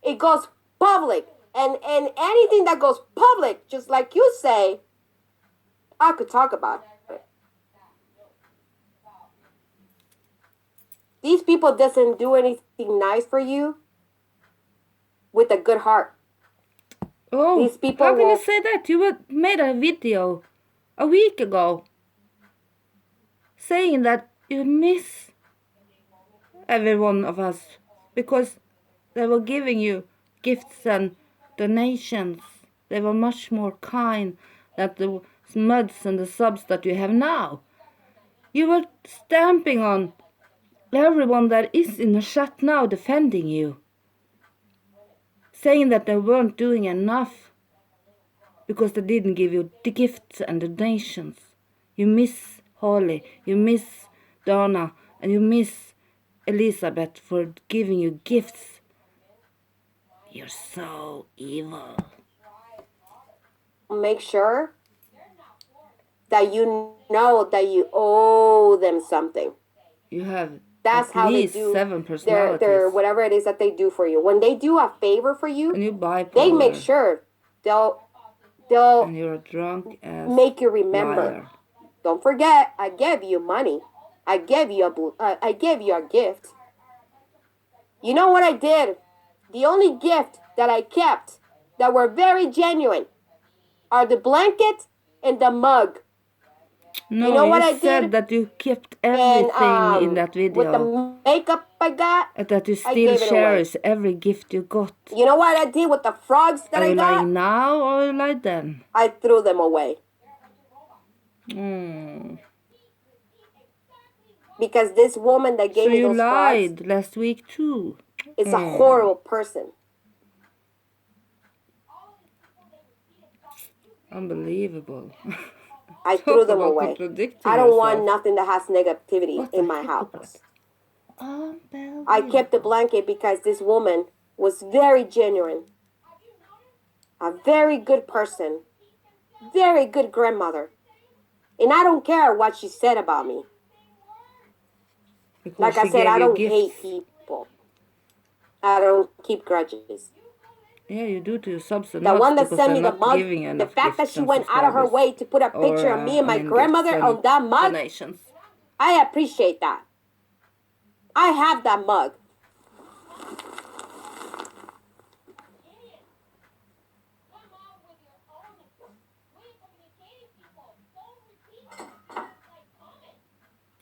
it goes public. And anything that goes public, just like you say, I could talk about it. These people doesn't do anything nice for you with a good heart. Oh, These people how can you say that? You made a video a week ago saying that you miss every one of us because they were giving you gifts and donations. They were much more kind than the muds and the subs that you have now. You were stamping on everyone that is in the chat now defending you, saying that they weren't doing enough because they didn't give you the gifts and the donations. You miss Holly, you miss Donna, and you miss Elizabeth for giving you gifts. You're so evil. Make sure that you know that you owe them something. You have That's At how they least do 7 their personalities. whatever it is that they do for you. When they do a favor for you, And you're they make bipolar. sure they'll And you're a drunk ass make you remember. liar. Don't forget, I gave you money. I gave you a gift. You know what I did? The only gift that I kept that were very genuine are the blanket and the mug. No, you know what I said did? that you kept And everything in that with video. the makeup I got, And that you I still gave it away. cherish every gift you got. You know what I did with the frogs that Are I you got? lying now or are you lying then? I threw them away. Because this woman that gave So me you those frogs lied last week too. is a horrible person. Unbelievable. I Talk threw them about away. contradicting I don't yourself. want nothing that has negativity What in a my hypocrite. house. I kept the blanket because this woman was very genuine. A very good person. Very good grandmother. And I don't care what she said about me. Because Like I she said, gave I you don't gifts. hate people. I don't keep grudges. Yeah, you do to your subs The enough one that because sent they're me the not mug, giving you the enough fact that gifts she and went out of her subscribers. way to put a picture Or, of me and my gifts grandmother and on that mug, donations. I appreciate that. I have that mug.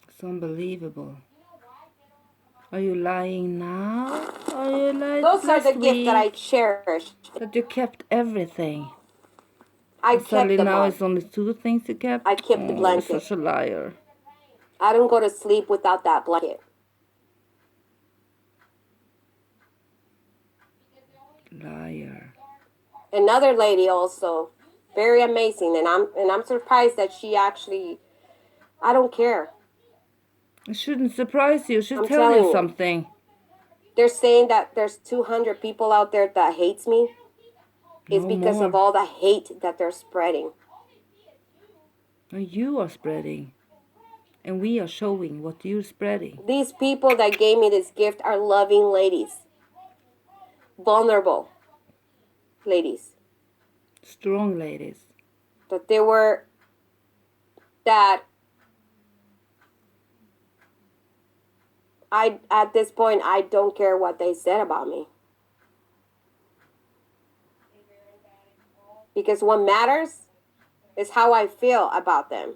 It's unbelievable. Are you lying now? Or you lied Those are the last gifts that I week? cherish. That you kept everything. I And suddenly kept the now mug. it's only 2 things you kept? I kept the You're blanket. such a liar. I don't go to sleep without that blanket. Liar. Another lady also, very amazing, and I'm surprised that she actually. I don't care. It shouldn't surprise you. It should I'm tell telling you you. something. They're saying that there's 200 people out there that hates me. It's No because of more. all the hate that they're spreading. And you are spreading. And we are showing what you're spreading. These people that gave me this gift are loving ladies. Vulnerable ladies. Strong ladies. At this point, I don't care what they said about me. Because what matters is how I feel about them.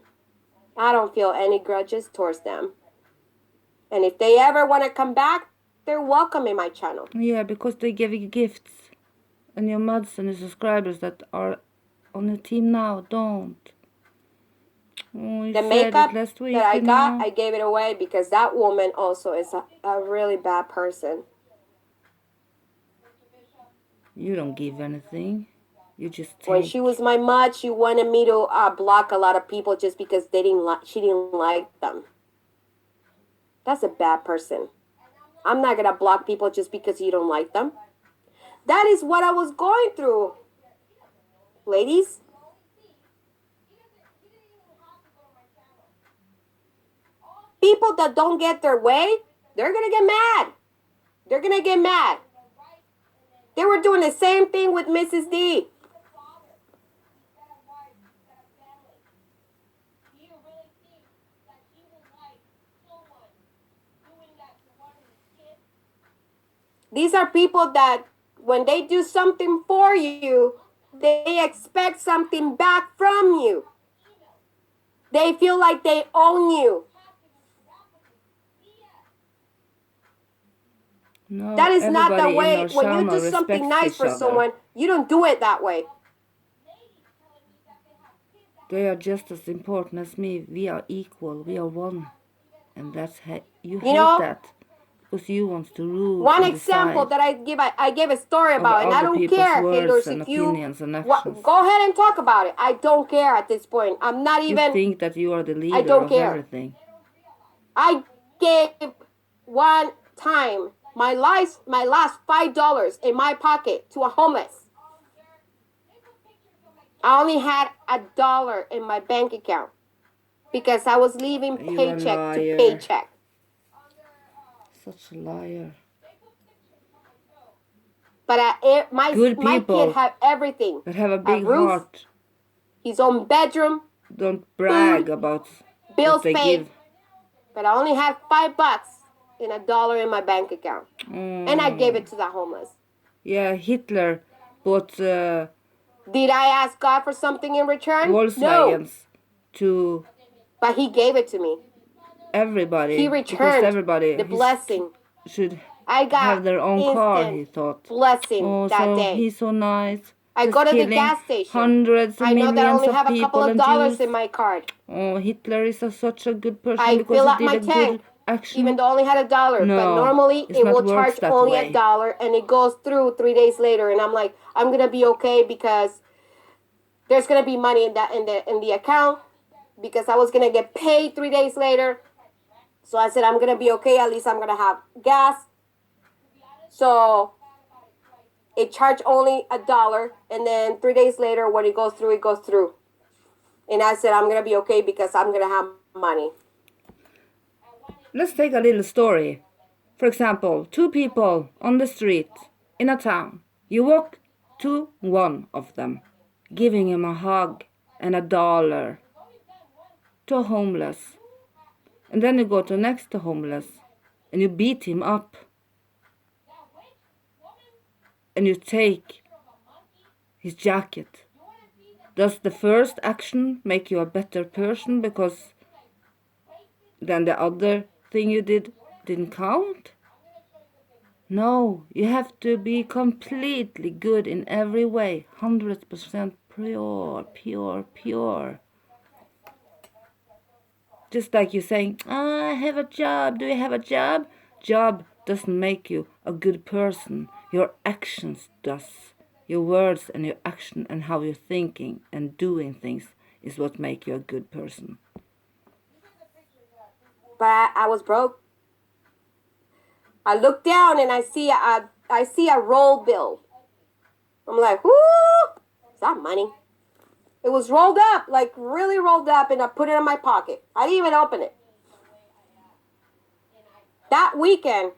I don't feel any grudges towards them. And if they ever want to come back, they're welcome in my channel. Yeah, because they give you gifts. And your mods and your subscribers that are on your team now don't. Oh, you The said makeup it last week, that I you got, know. I gave it away because that woman also is a really bad person. You don't give anything. You just take. When she was my mod, she wanted me to block a lot of people just because she didn't like them. That's a bad person. I'm not going to block people just because you don't like them. That is what I was going through, ladies. People that don't get their way, they're going to get mad. They're going to get mad. They were doing the same thing with Mrs. D. These are people that when they do something for you, they expect something back from you. They feel like they own you. No, That is not the everybody in way. our When you channel do something respects nice each for other. someone, you don't do it that way. They are just as important as me. We are equal. We are one. And that's you hate know, that. Because you want to rule one and example decide that I gave a story over about, and I other don't people's care, words haters, and if you opinions and actions. go ahead and talk about it. I don't care at this point. I'm not You even. think that you are the I leader don't of care. everything. I gave one time my last $5 in my pocket to a homeless. I only had $1 in my bank account because I was leaving paycheck to paycheck. Such a liar. But my kid had everything. That have a big roof, heart. His own bedroom. Don't brag food, about bills what they paid. give. But I only had $5 and $1 in my bank account. And I gave it to the homeless. Yeah, Hitler bought Did I ask God for something in return? Volkswagens no. But he gave it to me. Everybody. He returned everybody the blessing. Should I got have their own car, he thought. Blessing that day. He's so nice. I go to the gas station. Hundreds of millions of people. I know that I only have a couple of dollars in my card. Oh, Hitler is such a good person I because fill he up did my a tank, good action. even though I only had $1. No, but normally it's it not will works charge that only way. $1, and it goes through 3 days later. And I'm like, I'm gonna be okay because there's gonna be money in the account because I was gonna get paid 3 days later. So I said I'm gonna be okay. At least I'm gonna have gas. So it charged only $1, and then 3 days later, when it goes through, it goes through. And I said I'm gonna be okay because I'm gonna have money. Let's take a little story. For example, 2 people on the street in a town. You walk to one of them, giving him a hug and $1 to a homeless. And then you go to next to homeless and you beat him up. And you take his jacket. Does the first action make you a better person because then the other thing you didn't count? No, you have to be completely good in every way. 100% pure. Just like you saying, I have a job. Do you have a job? Job doesn't make you a good person. Your actions does. Your words and your action and how you're thinking and doing things is what make you a good person. But I was broke. I look down and I see a roll bill. I'm like, whoo, is that money? It was rolled up, like really rolled up, and I put it in my pocket. I didn't even open it. That weekend,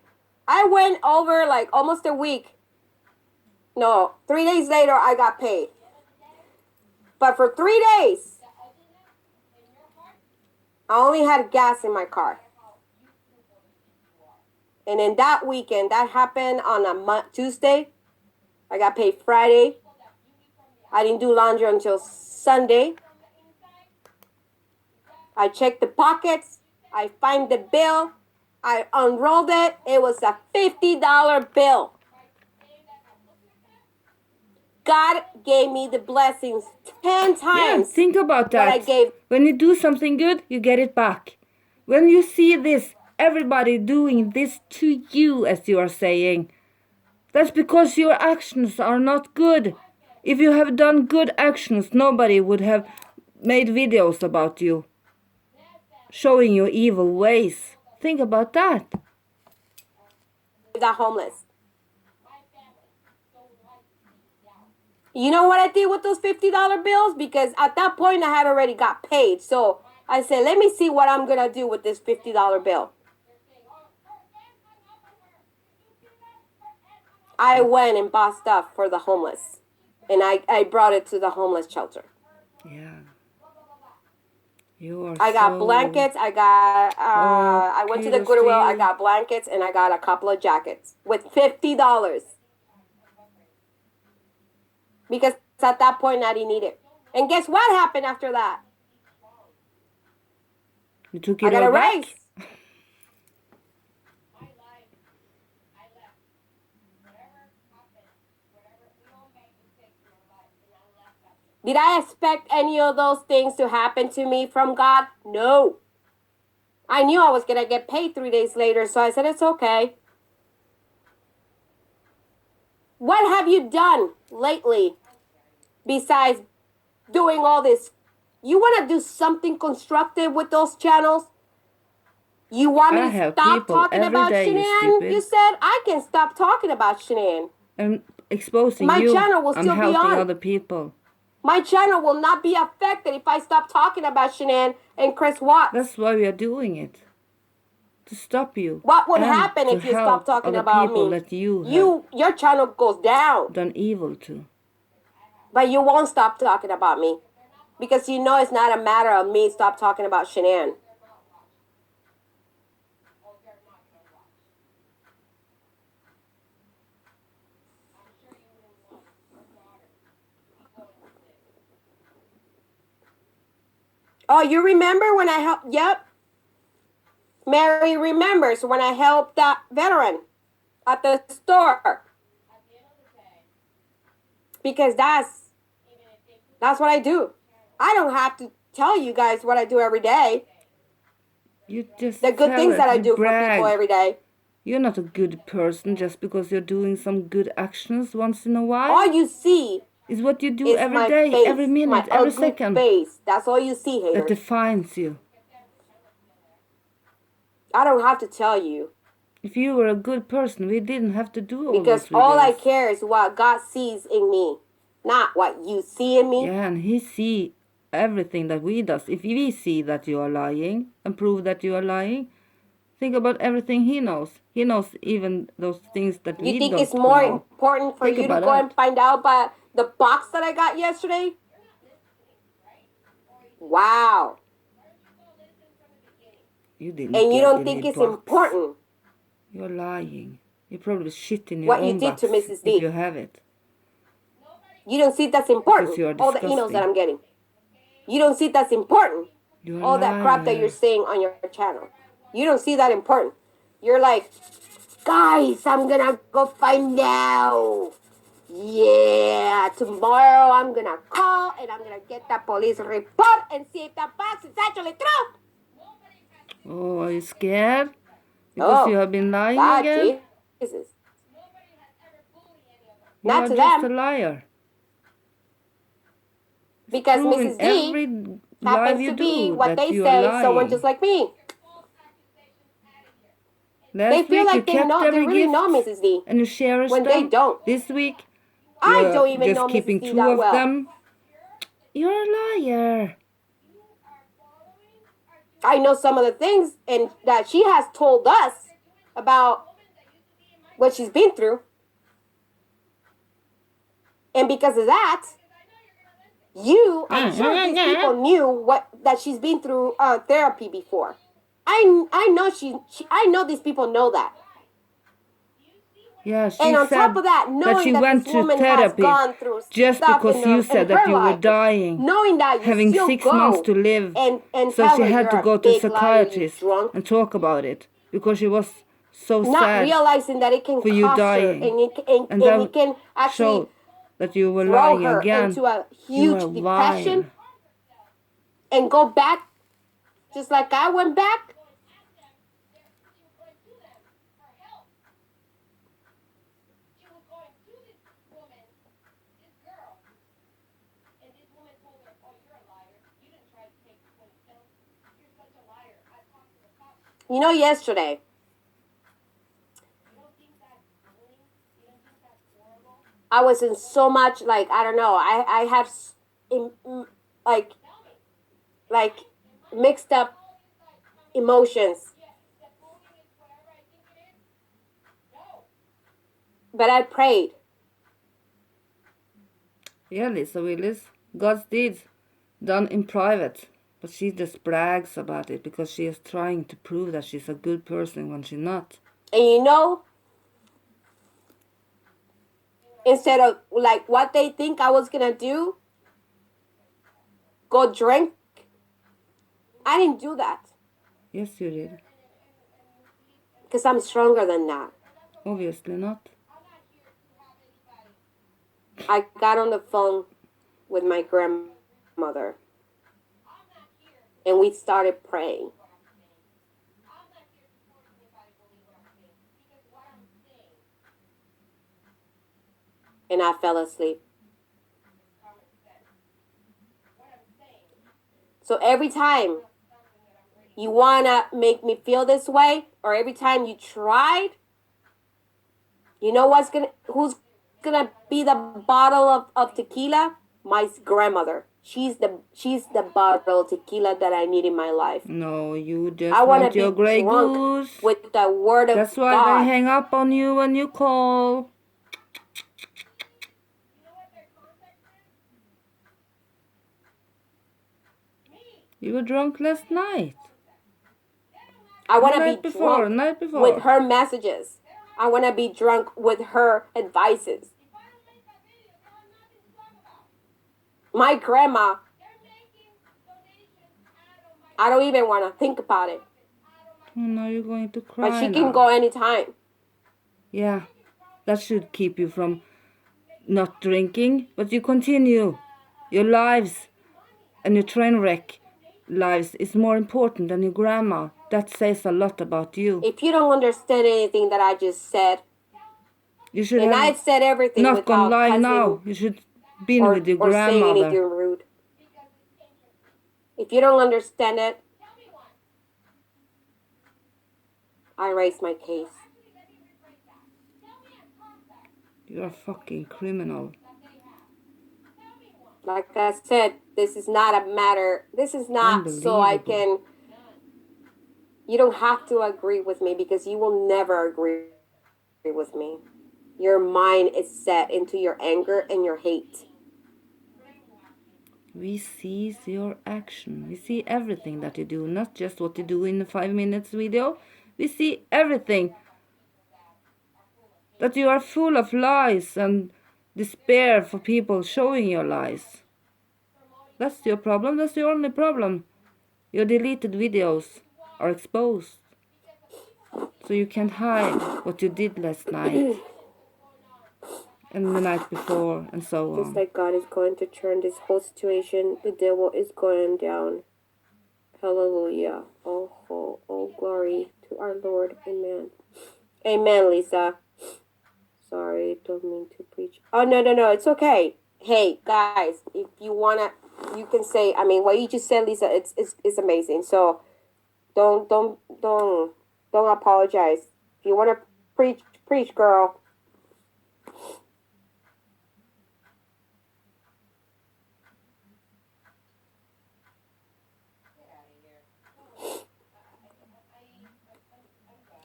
I went over like almost a week. No, 3 days later, I got paid. But for 3 days, I only had gas in my car. And then that weekend, that happened on a Tuesday. I got paid Friday. I didn't do laundry until Sunday. I checked the pockets. I find the bill. I unrolled it. It was a $50 bill. God gave me the blessings 10 times. Yeah, think about that. What I gave. When you do something good, you get it back. When you see this, everybody doing this to you, as you are saying, that's because your actions are not good. If you have done good actions, nobody would have made videos about you, showing your evil ways. Think about that. The homeless. You know what I did with those $50 bills? Because at that point I had already got paid. So I said, let me see what I'm going to do with this $50 bill. I went and bought stuff for the homeless. And I brought it to the homeless shelter. Yeah. You are I got blankets. I got, I went to the Goodwill. I got blankets and I got a couple of jackets with $50. Because at that point, I didn't need it. And guess what happened after that? You took it I got all a back? raise. Did I expect any of those things to happen to me from God? No. I knew I was going to get paid 3 days later, so I said, it's okay. What have you done lately besides doing all this? You want to do something constructive with those channels? You want me to stop talking about Shanann? You said I can stop talking about Shanann. I'm exposing My you. channel will still I'm be helping on. other people. My channel will not be affected if I stop talking about Shanann and Chris Watts. That's why we are doing it. to stop you. What would and happen to if you help stop talking other about people me? that you have Your channel goes down. done evil to. But you won't stop talking about me. Because you know it's not a matter of me stop talking about Shanann. Oh, you remember when I helped? Yep. Mary remembers when I helped that veteran at the store. Because that's what I do. I don't have to tell you guys what I do every day. You just The good things that I do for people every day. You're not a good person just because you're doing some good actions once in a while. All you see is what you do every my day, face, every minute, my every ugly second. Face. That's all you see, haters. That defines you. I don't have to tell you. If you were a good person, we didn't have to do all because those videos. all I care is what God sees in me, not what you see in me. Yeah, and He see everything that we does. If we see that you are lying and prove that you are lying, think about everything He knows. He knows even those things that we don't know. You think it's more important for you to go and find out about the box that I got yesterday? Wow. You didn't. And you don't think it's important? You're lying. You probably shit in your what own you did box to Mrs. D. if you have it. You don't see that's important. Because you are all the emails that I'm getting. You don't see that's important. You're all that crap that you're saying on your channel. You don't see that important. You're like, guys, I'm gonna go find out. Yeah, tomorrow I'm gonna call and I'm gonna get that police report and see if that box is actually true. Oh, are you scared? Because you have been lying again? Jesus. You are just a liar. Because Mrs. D happens to be what they say, someone just like me. They feel like they really know Mrs. D. And you cherish when them. They don't. This week, I don't even know keeping Mrs. D two that of well. them. You're a liar. I know some of the things and that she has told us about what she's been through. And because of that, I'm sure these people knew that she's been through therapy before. I know I know these people know that. Yeah, and on top of that, knowing she that went this to woman therapy has gone through just stuff because in you said that you were dying, knowing that you having still 6 months to live, and so tell she her had to you're go a to a big psychiatrist liar, and talk about it because she was so not sad realizing that it can for you cost dying, her, and it can actually that you were throw lying her again. into a huge depression and go back just like I went back. You know, yesterday, I was in so much, like, I don't know, I had, like, mixed up emotions. But I prayed. Yeah, Lisa Willis, God's deeds done in private. But she just brags about it because she is trying to prove that she's a good person when she's not. And you know, instead of like what they think I was gonna do, go drink, I didn't do that. Yes, you did. Because I'm stronger than that. Obviously not. I got on the phone with my grandmother. And we started praying. And I fell asleep. So every time you want to make me feel this way, or every time you tried, you know who's going to be the bottle of tequila? My grandmother. She's the bottle of tequila that I need in my life. No, you just I want to want your be Grey drunk Goose. with the word of That's why God. they hang up on you when you call. You were drunk last night. I want to Night be before, drunk night before. with her messages. I want to be drunk with her advices. My grandma, I don't even want to think about it. Oh, now you're going to cry. But she now. can go anytime. Yeah, that should keep you from not drinking, but you continue. Your lives and your train wreck lives is more important than your grandma. That says a lot about you. If you don't understand anything that I just said, You should and I have said everything not gone without live cussing now. You should been with your or saying anything grandmother. rude. If you don't understand it, I raise my case. You're a fucking criminal. Like I said, this is not a matter. This is not so I can. You don't have to agree with me because you will never agree with me. Your mind is set into your anger and your hate. We see your action. We see everything that you do, not just what you do in the 5 minutes video. We see everything. That you are full of lies and despair for people showing your lies. That's your problem. That's the only problem. Your deleted videos are exposed. So you can't hide what you did last night. And the night before, and so on. Just like God is going to turn this whole situation, the devil is going down. Hallelujah. Oh, glory to our Lord. Amen. Amen, Lisa. Sorry, don't mean to preach. Oh, no, it's okay. Hey, guys, if you want to, you can say, I mean, what you just said, Lisa, it's amazing. So don't apologize. If you want to preach, girl.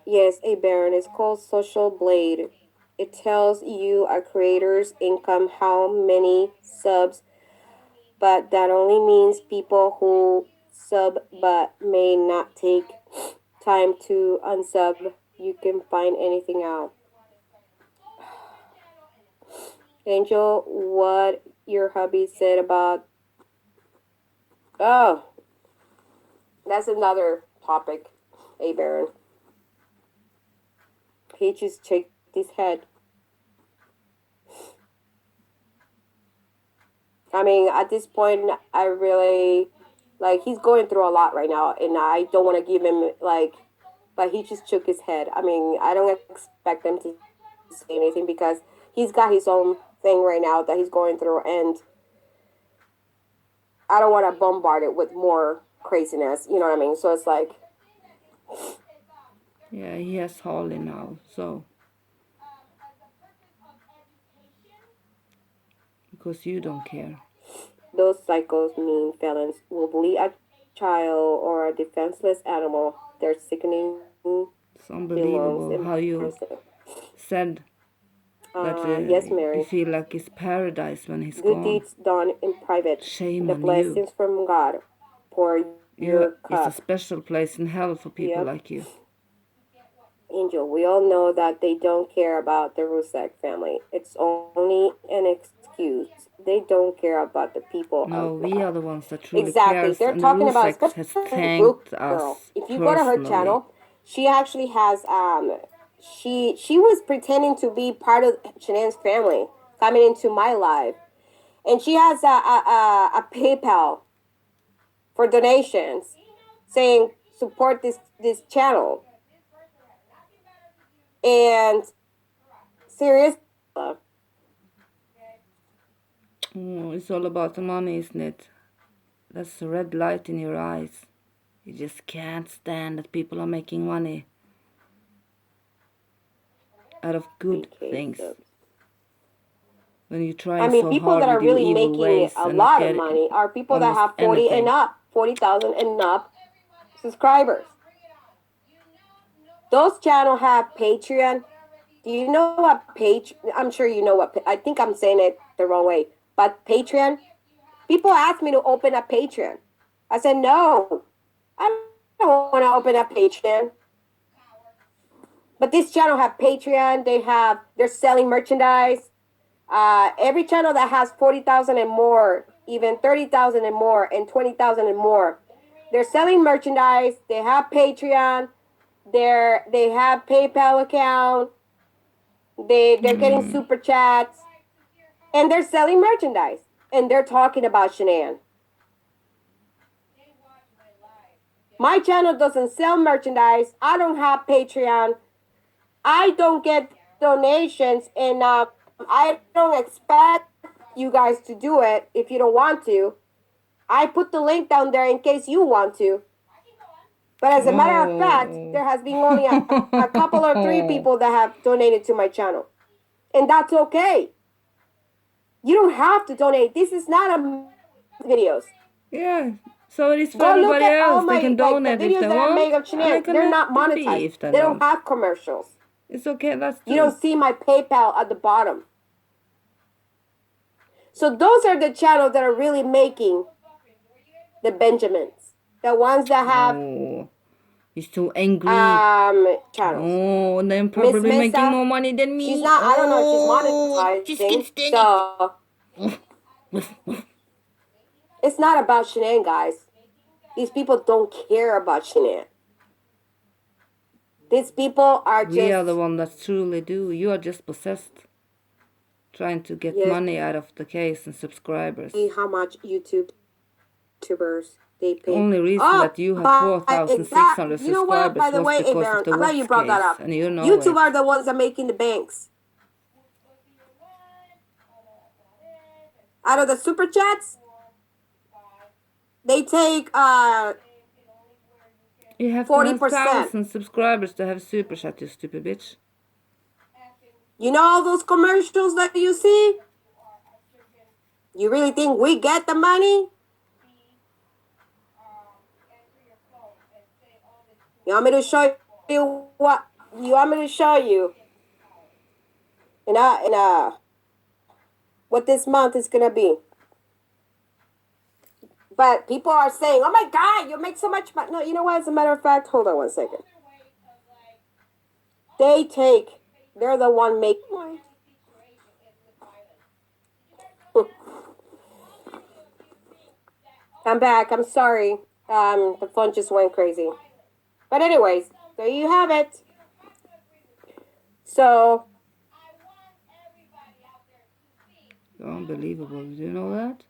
Yes, a Baron. It's called Social Blade. It tells you a creator's income, how many subs, but that only means people who sub but may not take time to unsub. You can find anything out. Angel, what your hubby said about... Oh, that's another topic, a Baron. He just shakes his head. I mean, at this point, I really, like, he's going through a lot right now, and I don't want to give him, like, but he just shook his head. I mean, I don't expect him to say anything because he's got his own thing right now that he's going through, and I don't want to bombard it with more craziness, you know what I mean? So it's like... Yeah, he has Holly now, so... Because you don't care. Those psychos mean felons will bully a child or a defenseless animal. They're sickening. It's unbelievable how you said that yes, Mary. you feel like it's paradise when he's Good gone. Deeds done in private. Shame the on blessings you. from God. Pour your cup. It's a special place in hell for people like you. Angel, we all know that they don't care about the Rusak family. It's only an excuse. They don't care about the people. No, we are the ones that truly exactly. cares, They're and talking the about, Rusaks has especially thanked Girl. us If you go to her channel, she actually has she was pretending to be part of Shanae's family coming into my life, and she has a PayPal for donations, saying support this channel. And serious. Oh, it's all about the money, isn't it? That's the red light in your eyes. You just can't stand that people are making money out of good things. when you try I mean, so people hard that are with your really evil making ways a and not lot of get money are people that almost have 40 and anything. up, 40,000 and up subscribers. Those channels have Patreon. Do you know what I'm sure you know what, I think I'm saying it the wrong way, but Patreon? People ask me to open a Patreon. I said, no, I don't want to open a Patreon. But this channel have Patreon. They're selling merchandise. Every channel that has 40,000 and more, even 30,000 and more, and 20,000 and more, they're selling merchandise. They have Patreon. They have PayPal account. They're getting super chats, and they're selling merchandise, and they're talking about Shanann. My channel doesn't sell merchandise. I don't have Patreon. I don't get donations, and I don't expect you guys to do it if you don't want to. I put the link down there in case you want to. But as a matter of fact, there has been only a couple or three people that have donated to my channel. And that's okay. You don't have to donate. This is not a videos. Yeah, so it is for Go look everybody at all else. They my can donate the if videos they that I make want, of and they Shanann. can They're not let it be monetized. if they They don't don't. have commercials. It's okay, that's You don't see my PayPal at the bottom. So those are the channels that are really making the Benjamins. The ones that have he's too angry. Channels. Oh, and then probably Miss making Mesa, more money than me. she's not, I don't know if she's monetizing. So it's not about Shanann, guys. These people don't care about Shanann. These people are just... We are the one that truly do. You are just possessed. Trying to get money out of the case and subscribers. See how much YouTubers they pay. The only reason that you have 4,600 subscribers you know what? By the was way, because Aaron, of the I'm glad Watts you brought that case, up. and you know YouTube it. are the ones that are making the banks. Out of the super chats, they take You have 40%. to have 1,000 subscribers to have super chat, you stupid bitch. You know all those commercials that you see? You really think we get the money? You want me to show you what? You want me to show you? What this month is gonna be? But people are saying, "Oh my God, you make so much money." No, you know what? As a matter of fact, hold on one second. They're the one making. I'm back. I'm sorry. The phone just went crazy. But anyways, there you have it. So. Unbelievable. Do you know that?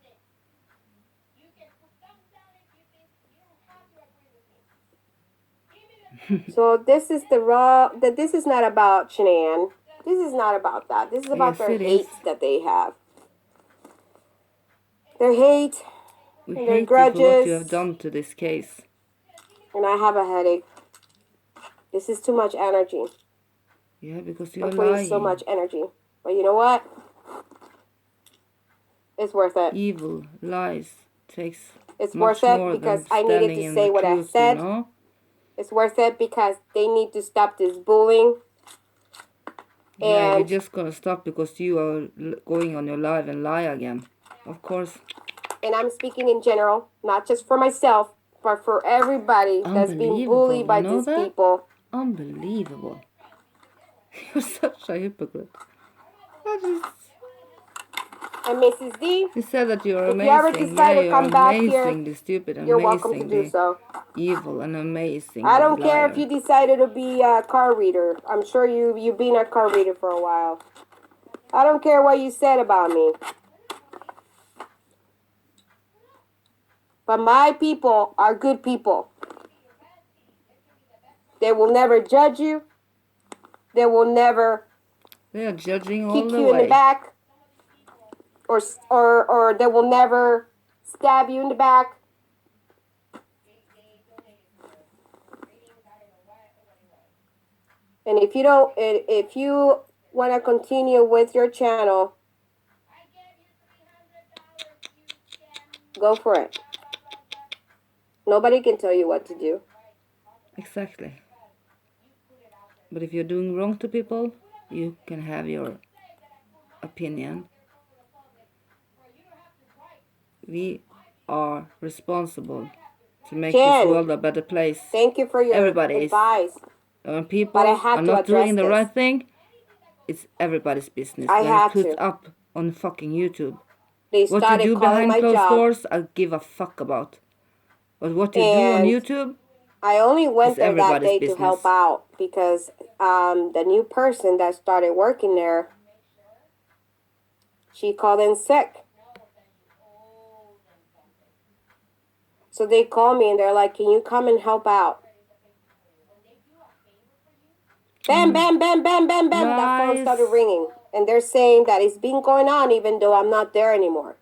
So this is the raw. That this is not about Shanann. This is not about that. This is about their hate that they have. Their hate. We and hate their grudges. you for what you have done to this case. And I have a headache. This is too much energy. Yeah, because you're putting lying. So much energy. But you know what? It's worth it. Evil lies takes it's much worth it more because than I needed to say what truth, I said. You know? It's worth it because they need to stop this bullying. Yeah, you're just gonna stop because you are going on your live and lie again. Of course. And I'm speaking in general, not just for myself, but for everybody that's being bullied by these people. Unbelievable. You're such a hypocrite. And Mrs. D, you said that you're amazing. If you ever decide to come back here, stupid, you're welcome to do so. Evil and amazing. I don't care if you decided to be a car reader. I'm sure you've been a car reader for a while. I don't care what you said about me. But my people are good people. They will never judge you. They will never are judging all kick the you way. in the back. Or they will never stab you in the back. And if you want to continue with your channel, Go for it. Nobody can tell you what to do. Exactly. But if you're doing wrong to people, you can have your opinion. We are responsible to make this world a better place. Thank you for your Everybody advice. When people are not doing the right thing, it's everybody's business. I when had it's put to. up on fucking YouTube. They What you started do calling behind my closed job. doors, I give a fuck about. But what you do on YouTube, I only went is there that everybody's day business. to help out because the new person that started working there, she called in sick. So they called me and they're like, can you come and help out? Bam, bam, bam, bam, bam, bam. Nice. That phone started ringing. And they're saying that it's been going on even though I'm not there anymore.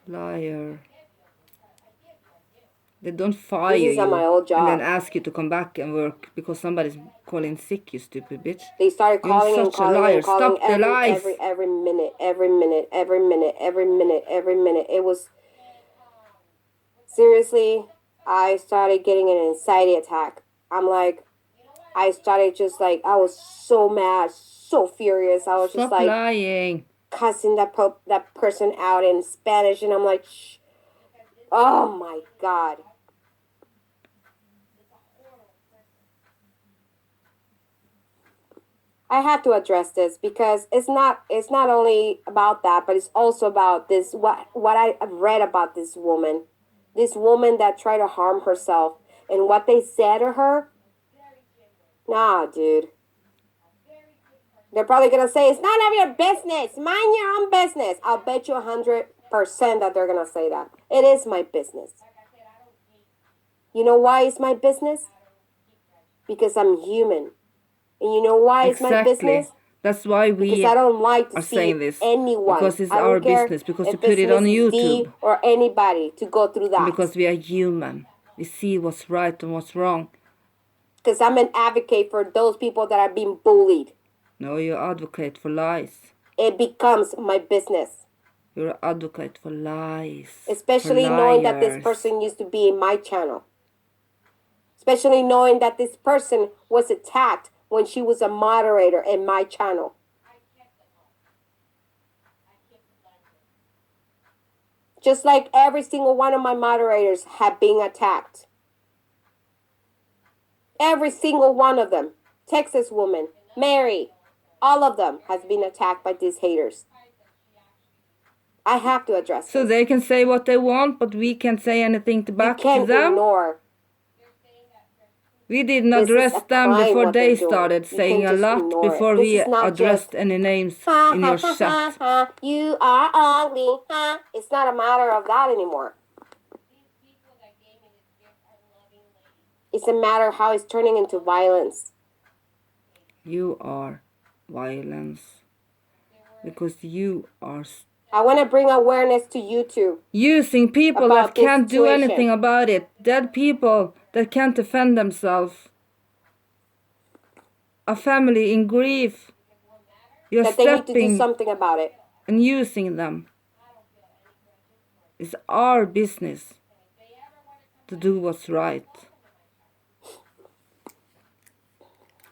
Liar. They don't fire This is you at my old job. and then ask you to come back and work because somebody's calling sick, you stupid bitch. They started calling You're and such a calling liar. and calling Stop the lies. every minute, every minute, every minute, every minute, every minute. It was seriously, I started getting an anxiety attack. I'm like, I started just like, I was so mad, so furious. I was Stop just like lying. cussing that person out in Spanish, and I'm like, shh. Oh my God. I have to address this because it's not only about that, but it's also about this what I've read about this woman that tried to harm herself and what they said to her. Nah, dude. They're probably gonna say it's none of your business. Mind your own business. I'll bet you 100% that they're gonna say that. It is my business. You know why it's my business? Because I'm human. And you know why it's my business? That's why we because I don't like to are see saying this. anyone. Because it's I don't our care business. Because if you put it on Mrs. YouTube. D or anybody to go through that. And because we are human. We see what's right and what's wrong. Because I'm an advocate for those people that are being bullied. No, you advocate for lies. It becomes my business. You're an advocate for lies. Especially knowing that this person used to be in my channel. Especially knowing that this person was attacked when she was a moderator in my channel. Just like every single one of my moderators have been attacked. Every single one of them. Texas woman, Mary, all of them has been attacked by these haters. I have to address So this. they can say what they want, but we can't say anything to back to them? You can't ignore. We didn't address them before they started saying a lot, before we addressed any names in your chat. You are ugly. It's not a matter of that anymore. It's a matter of how it's turning into violence. You are violence. Because you are... I want to bring awareness to YouTube. Using people that can't do anything about it. Dead people that can't defend themselves. A family in grief. You're that they need to do something about it. And using them. It's our business to do what's right.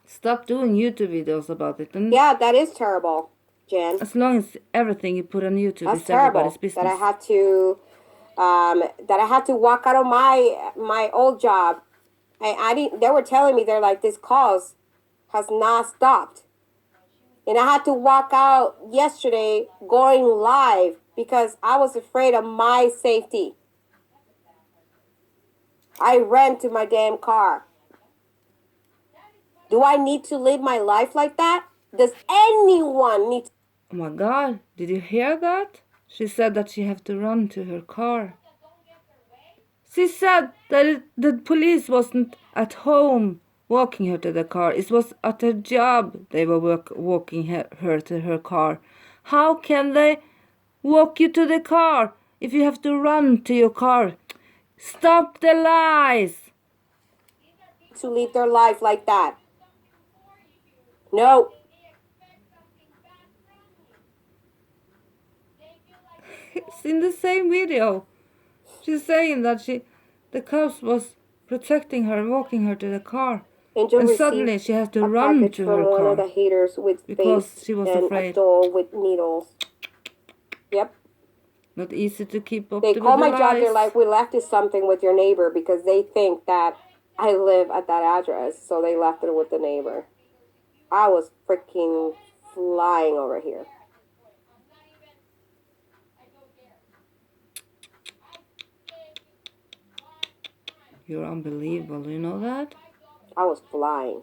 Stop doing YouTube videos about it. And yeah, that is terrible, Jen. As long as everything you put on YouTube That's is everybody's business. That I had to walk out of my old job. They were telling me, they're like, this cause has not stopped. And I had to walk out yesterday going live because I was afraid of my safety. I ran to my damn car. Do I need to live my life like that? Does anyone need to? Oh my God, did you hear that? She said that she have to run to her car. She said that the police wasn't at home walking her to the car. It was at her job they were walking her to her car. How can they walk you to the car if you have to run to your car? Stop the lies. To live their life like that. No. It's in the same video. She's saying that the cops was protecting her, walking her to the car. Angel And received suddenly she has to a run package to from her one of the car haters with because face she was and afraid. a doll with needles. Yep. Not easy to keep up They with call the my lies. job. They're like, we left you something with your neighbor because they think that I live at that address, so they left it with the neighbor. I was freaking flying over here. You're unbelievable, you know that? I was flying.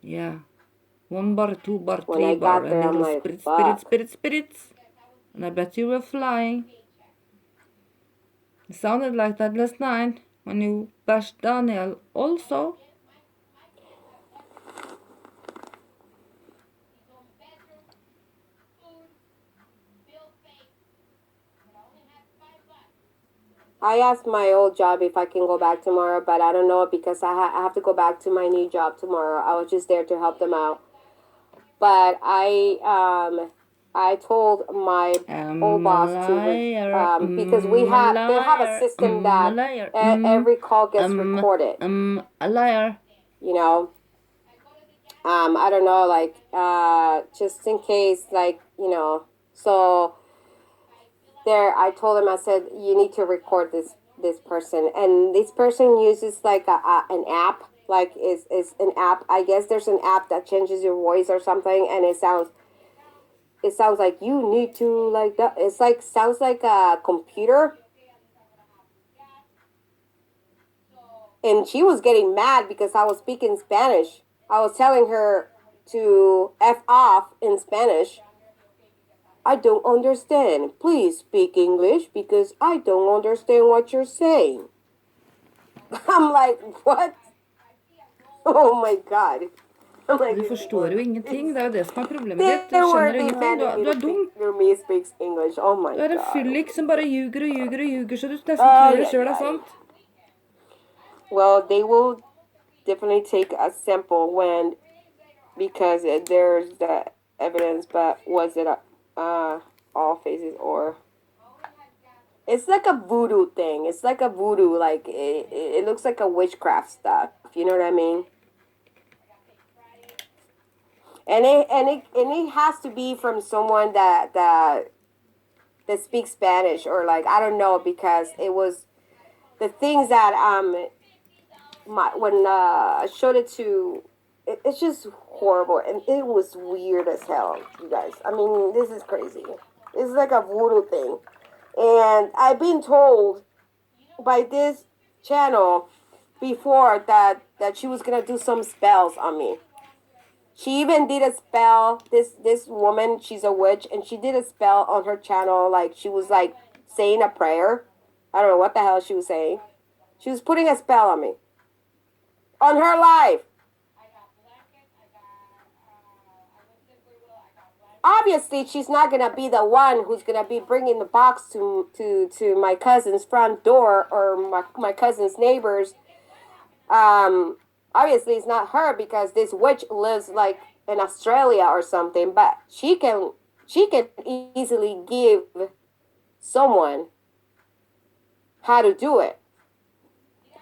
Yeah. 1 bar, 2 bar, When 3 I bar, got and there, I'm little like, spirits. And I bet you were flying. It sounded like that last night when you bashed Daniel also. I asked my old job if I can go back tomorrow, but I don't know because I have to go back to my new job tomorrow. I was just there to help them out. But I told my old boss to because they have a system that every call gets recorded. A liar. You know, I don't know, like just in case, like, you know. So there, I told him, I said, you need to record this person, and this person uses like an app, like is an app. I guess there's an app that changes your voice or something, and it sounds like you need to, like that. It's like, sounds like a computer. And she was getting mad because I was speaking Spanish. I was telling her to F off in Spanish. I don't understand. Please speak English because I don't understand what you're saying. I'm like, what? Oh my God. I'm like, Du förstår ju ingenting, det är det som är problemet ditt. Du they känner were ingenting, demanding du me är to dum. speak me speaks English. Oh my Du är en God. fyllik som bara ljuger så du nästan tror det själv är sant. Well, they will definitely take a sample when, because there's the evidence, but was it all faces or... It's like a voodoo thing. It's like a voodoo, like it looks like a witchcraft stuff. You know what I mean? And it has to be from someone that speaks Spanish, or like, I don't know, because it was the things that when I showed it to, it's just horrible, and it was weird as hell, you guys. I mean, this is crazy. It's like a voodoo thing. And I've been told by this channel before that she was gonna do some spells on me. She even did a spell. This woman, she's a witch, and she did a spell on her channel. Like, she was like saying a prayer. I don't know what the hell she was saying. She was putting a spell on me on her live. Obviously, she's not gonna be the one who's gonna be bringing the box to my cousin's front door, or my cousin's neighbors. Obviously, it's not her, because this witch lives like in Australia or something. But she can easily give someone how to do it.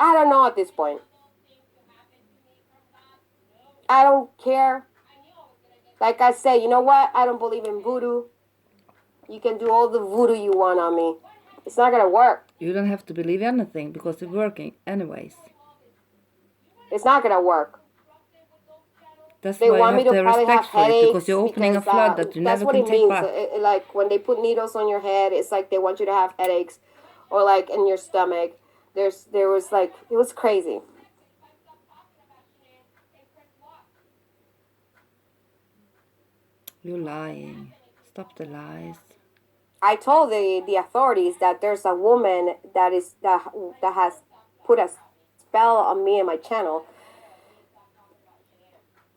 I don't know at this point. I don't care. Like I say, you know what? I don't believe in voodoo. You can do all the voodoo you want on me. It's not gonna work. You don't have to believe anything because it's working anyways. It's not gonna work. That's They why want you me have to to have probably have respect for it, headaches, because you're opening a flood that you that's never what can it take means. back. Like when they put needles on your head, it's like they want you to have headaches, or like in your stomach. There was like, it was crazy. You're lying. Stop the lies. I told the authorities that there's a woman that has put a spell on me and my channel.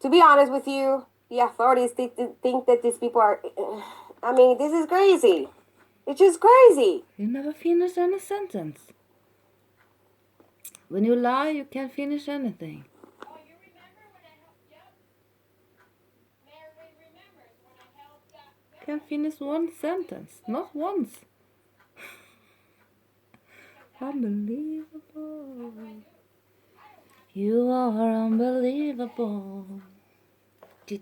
To be honest with you, the authorities think that these people are... I mean, this is crazy. It's just crazy. You never finish any sentence. When you lie, you can't finish anything. Can't finish one sentence. Not once. Unbelievable. You are unbelievable. Do.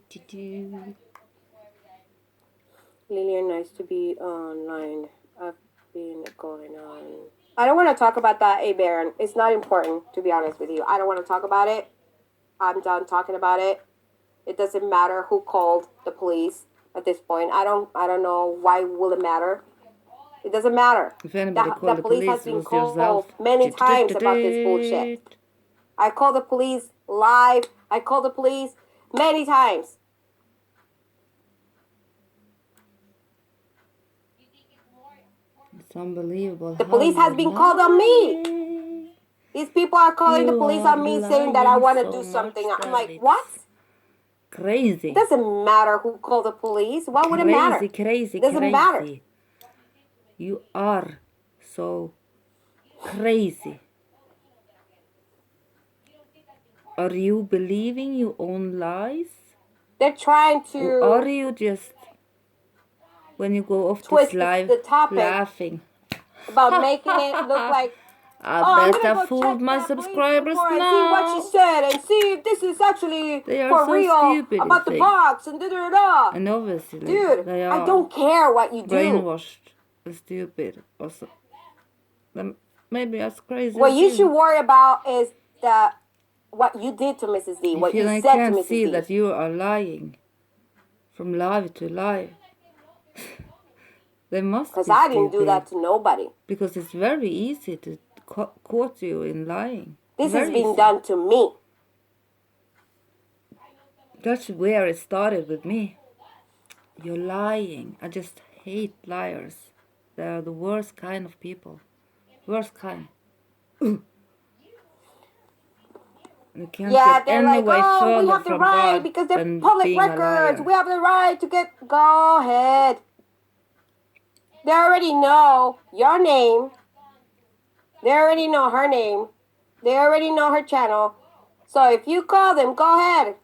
Lillian, nice to be online. I've been going on. I don't want to talk about that, Baron. It's not important, to be honest with you. I don't want to talk about it. I'm done talking about it. It doesn't matter who called the police at this point. I don't know why will it matter. It doesn't matter. If anybody called the police, has been it was called yourself. many times about this bullshit. I called the police live. I called the police many times. It's unbelievable. The police has been called on me. These people are calling the police on me saying that I want to do something. I'm like, what? Crazy. It doesn't matter who called the police. Why would it matter? Crazy. It doesn't matter. You are so crazy. Are you believing your own lies? They're trying to... Or are you just, when you go off this live, laughing? About making it look like... I bet I fooled my subscribers now. And see what she said and see if this is actually for so real stupid, about the box and da-da-da. And obviously, dude, they are I don't care what you do. Brainwashed and stupid. Also, maybe as crazy. What you should worry about is what you did to Mrs. D. What you said to Mrs. D. I can't see that you are lying from live to live. They must. Because I didn't do that to nobody. Because it's very easy to caught you in lying. This has been done to me. That's where it started with me. You're lying. I just hate liars. They are the worst kind of people. Worst kind. You can't get they're any like, way further we have the from right God because they're than public being records. A liar. We have the right to get... Go ahead. They already know your name. They already know her name. They already know her channel. So if you call them, go ahead.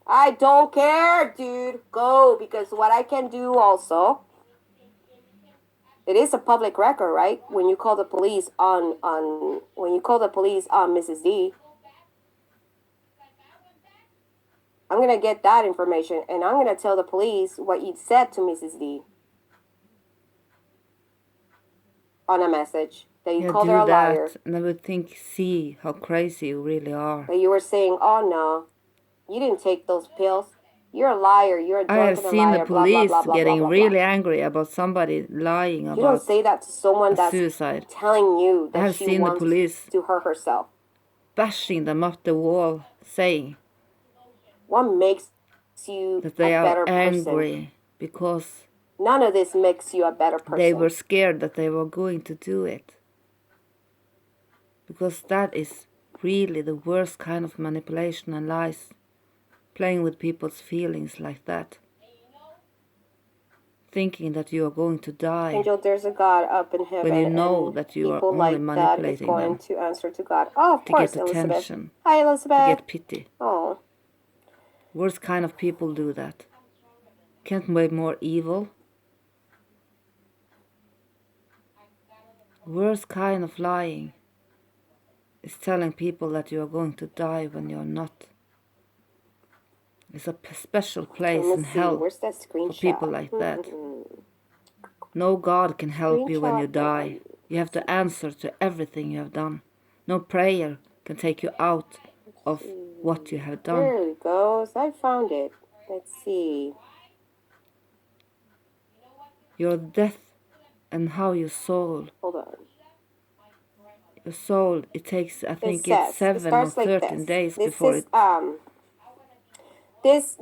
I don't care, dude. Go, because what I can do also, it is a public record, right? When you call the police on Mrs. D, I'm gonna get that information and I'm gonna tell the police what you said to Mrs. D. On a message that you called her a liar. And I would think, see how crazy you really are. That you were saying, oh no, you didn't take those pills. You're a liar. You're a drunk and a liar. I have seen the police getting blah, blah, really angry about somebody lying about. You don't say that to someone that's suicide. Telling you that I have she seen wants the police to hurt herself. Bashing them up the wall, saying what makes you that they a better are angry person? Because none of this makes you a better person. They were scared that they were going to do it. Because that is really the worst kind of manipulation and lies. Playing with people's feelings like that. Thinking that you are going to die. Angel, there's a God up in heaven. When you know that you are only manipulating them. Going to answer to God. Oh, of course, to get Elizabeth. attention. Hi, Elizabeth. To get pity. Oh. Worst kind of people do that. Can't be more evil. Worst kind of lying is telling people that you are going to die when you're not. It's a special place in hell for people like that. No God can help you when you die. You have to answer to everything you have done. No prayer can take you out of what you have done. There it goes. I found it. Let's see. Your death and how your soul. Hold on. Your soul, it takes, I think it's 7 or 13 days before it... This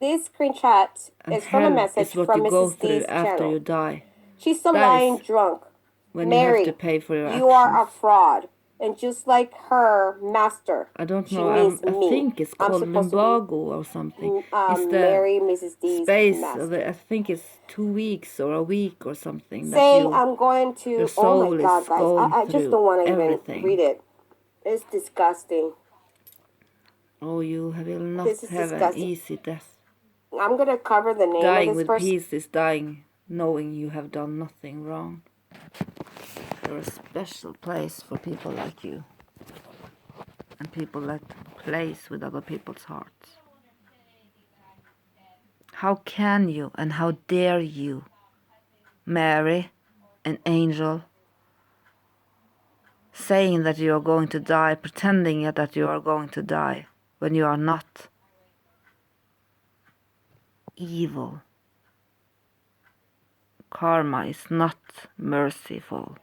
screenshot is from a message from Mrs. D's channel. You die. She's still lying drunk. When Mary, you have to pay for your actions. You are a fraud. And just like her master, I don't know. I think it's called Limbago or something. It's the Mary, Mrs. D's space. master. I think it's 2 weeks or a week or something. Saying I'm going to. Your soul oh my God, guys! I just don't want to even read it. It's disgusting. Oh, you will not have an easy death. I'm gonna cover the name dying of this with person. peace is dying knowing you have done nothing wrong. You're a special place for people like you, and people that plays with other people's hearts. How can you and how dare you, Mary, an angel, saying that you are going to die, pretending that you are going to die when you are not? Evil. Karma is not merciful.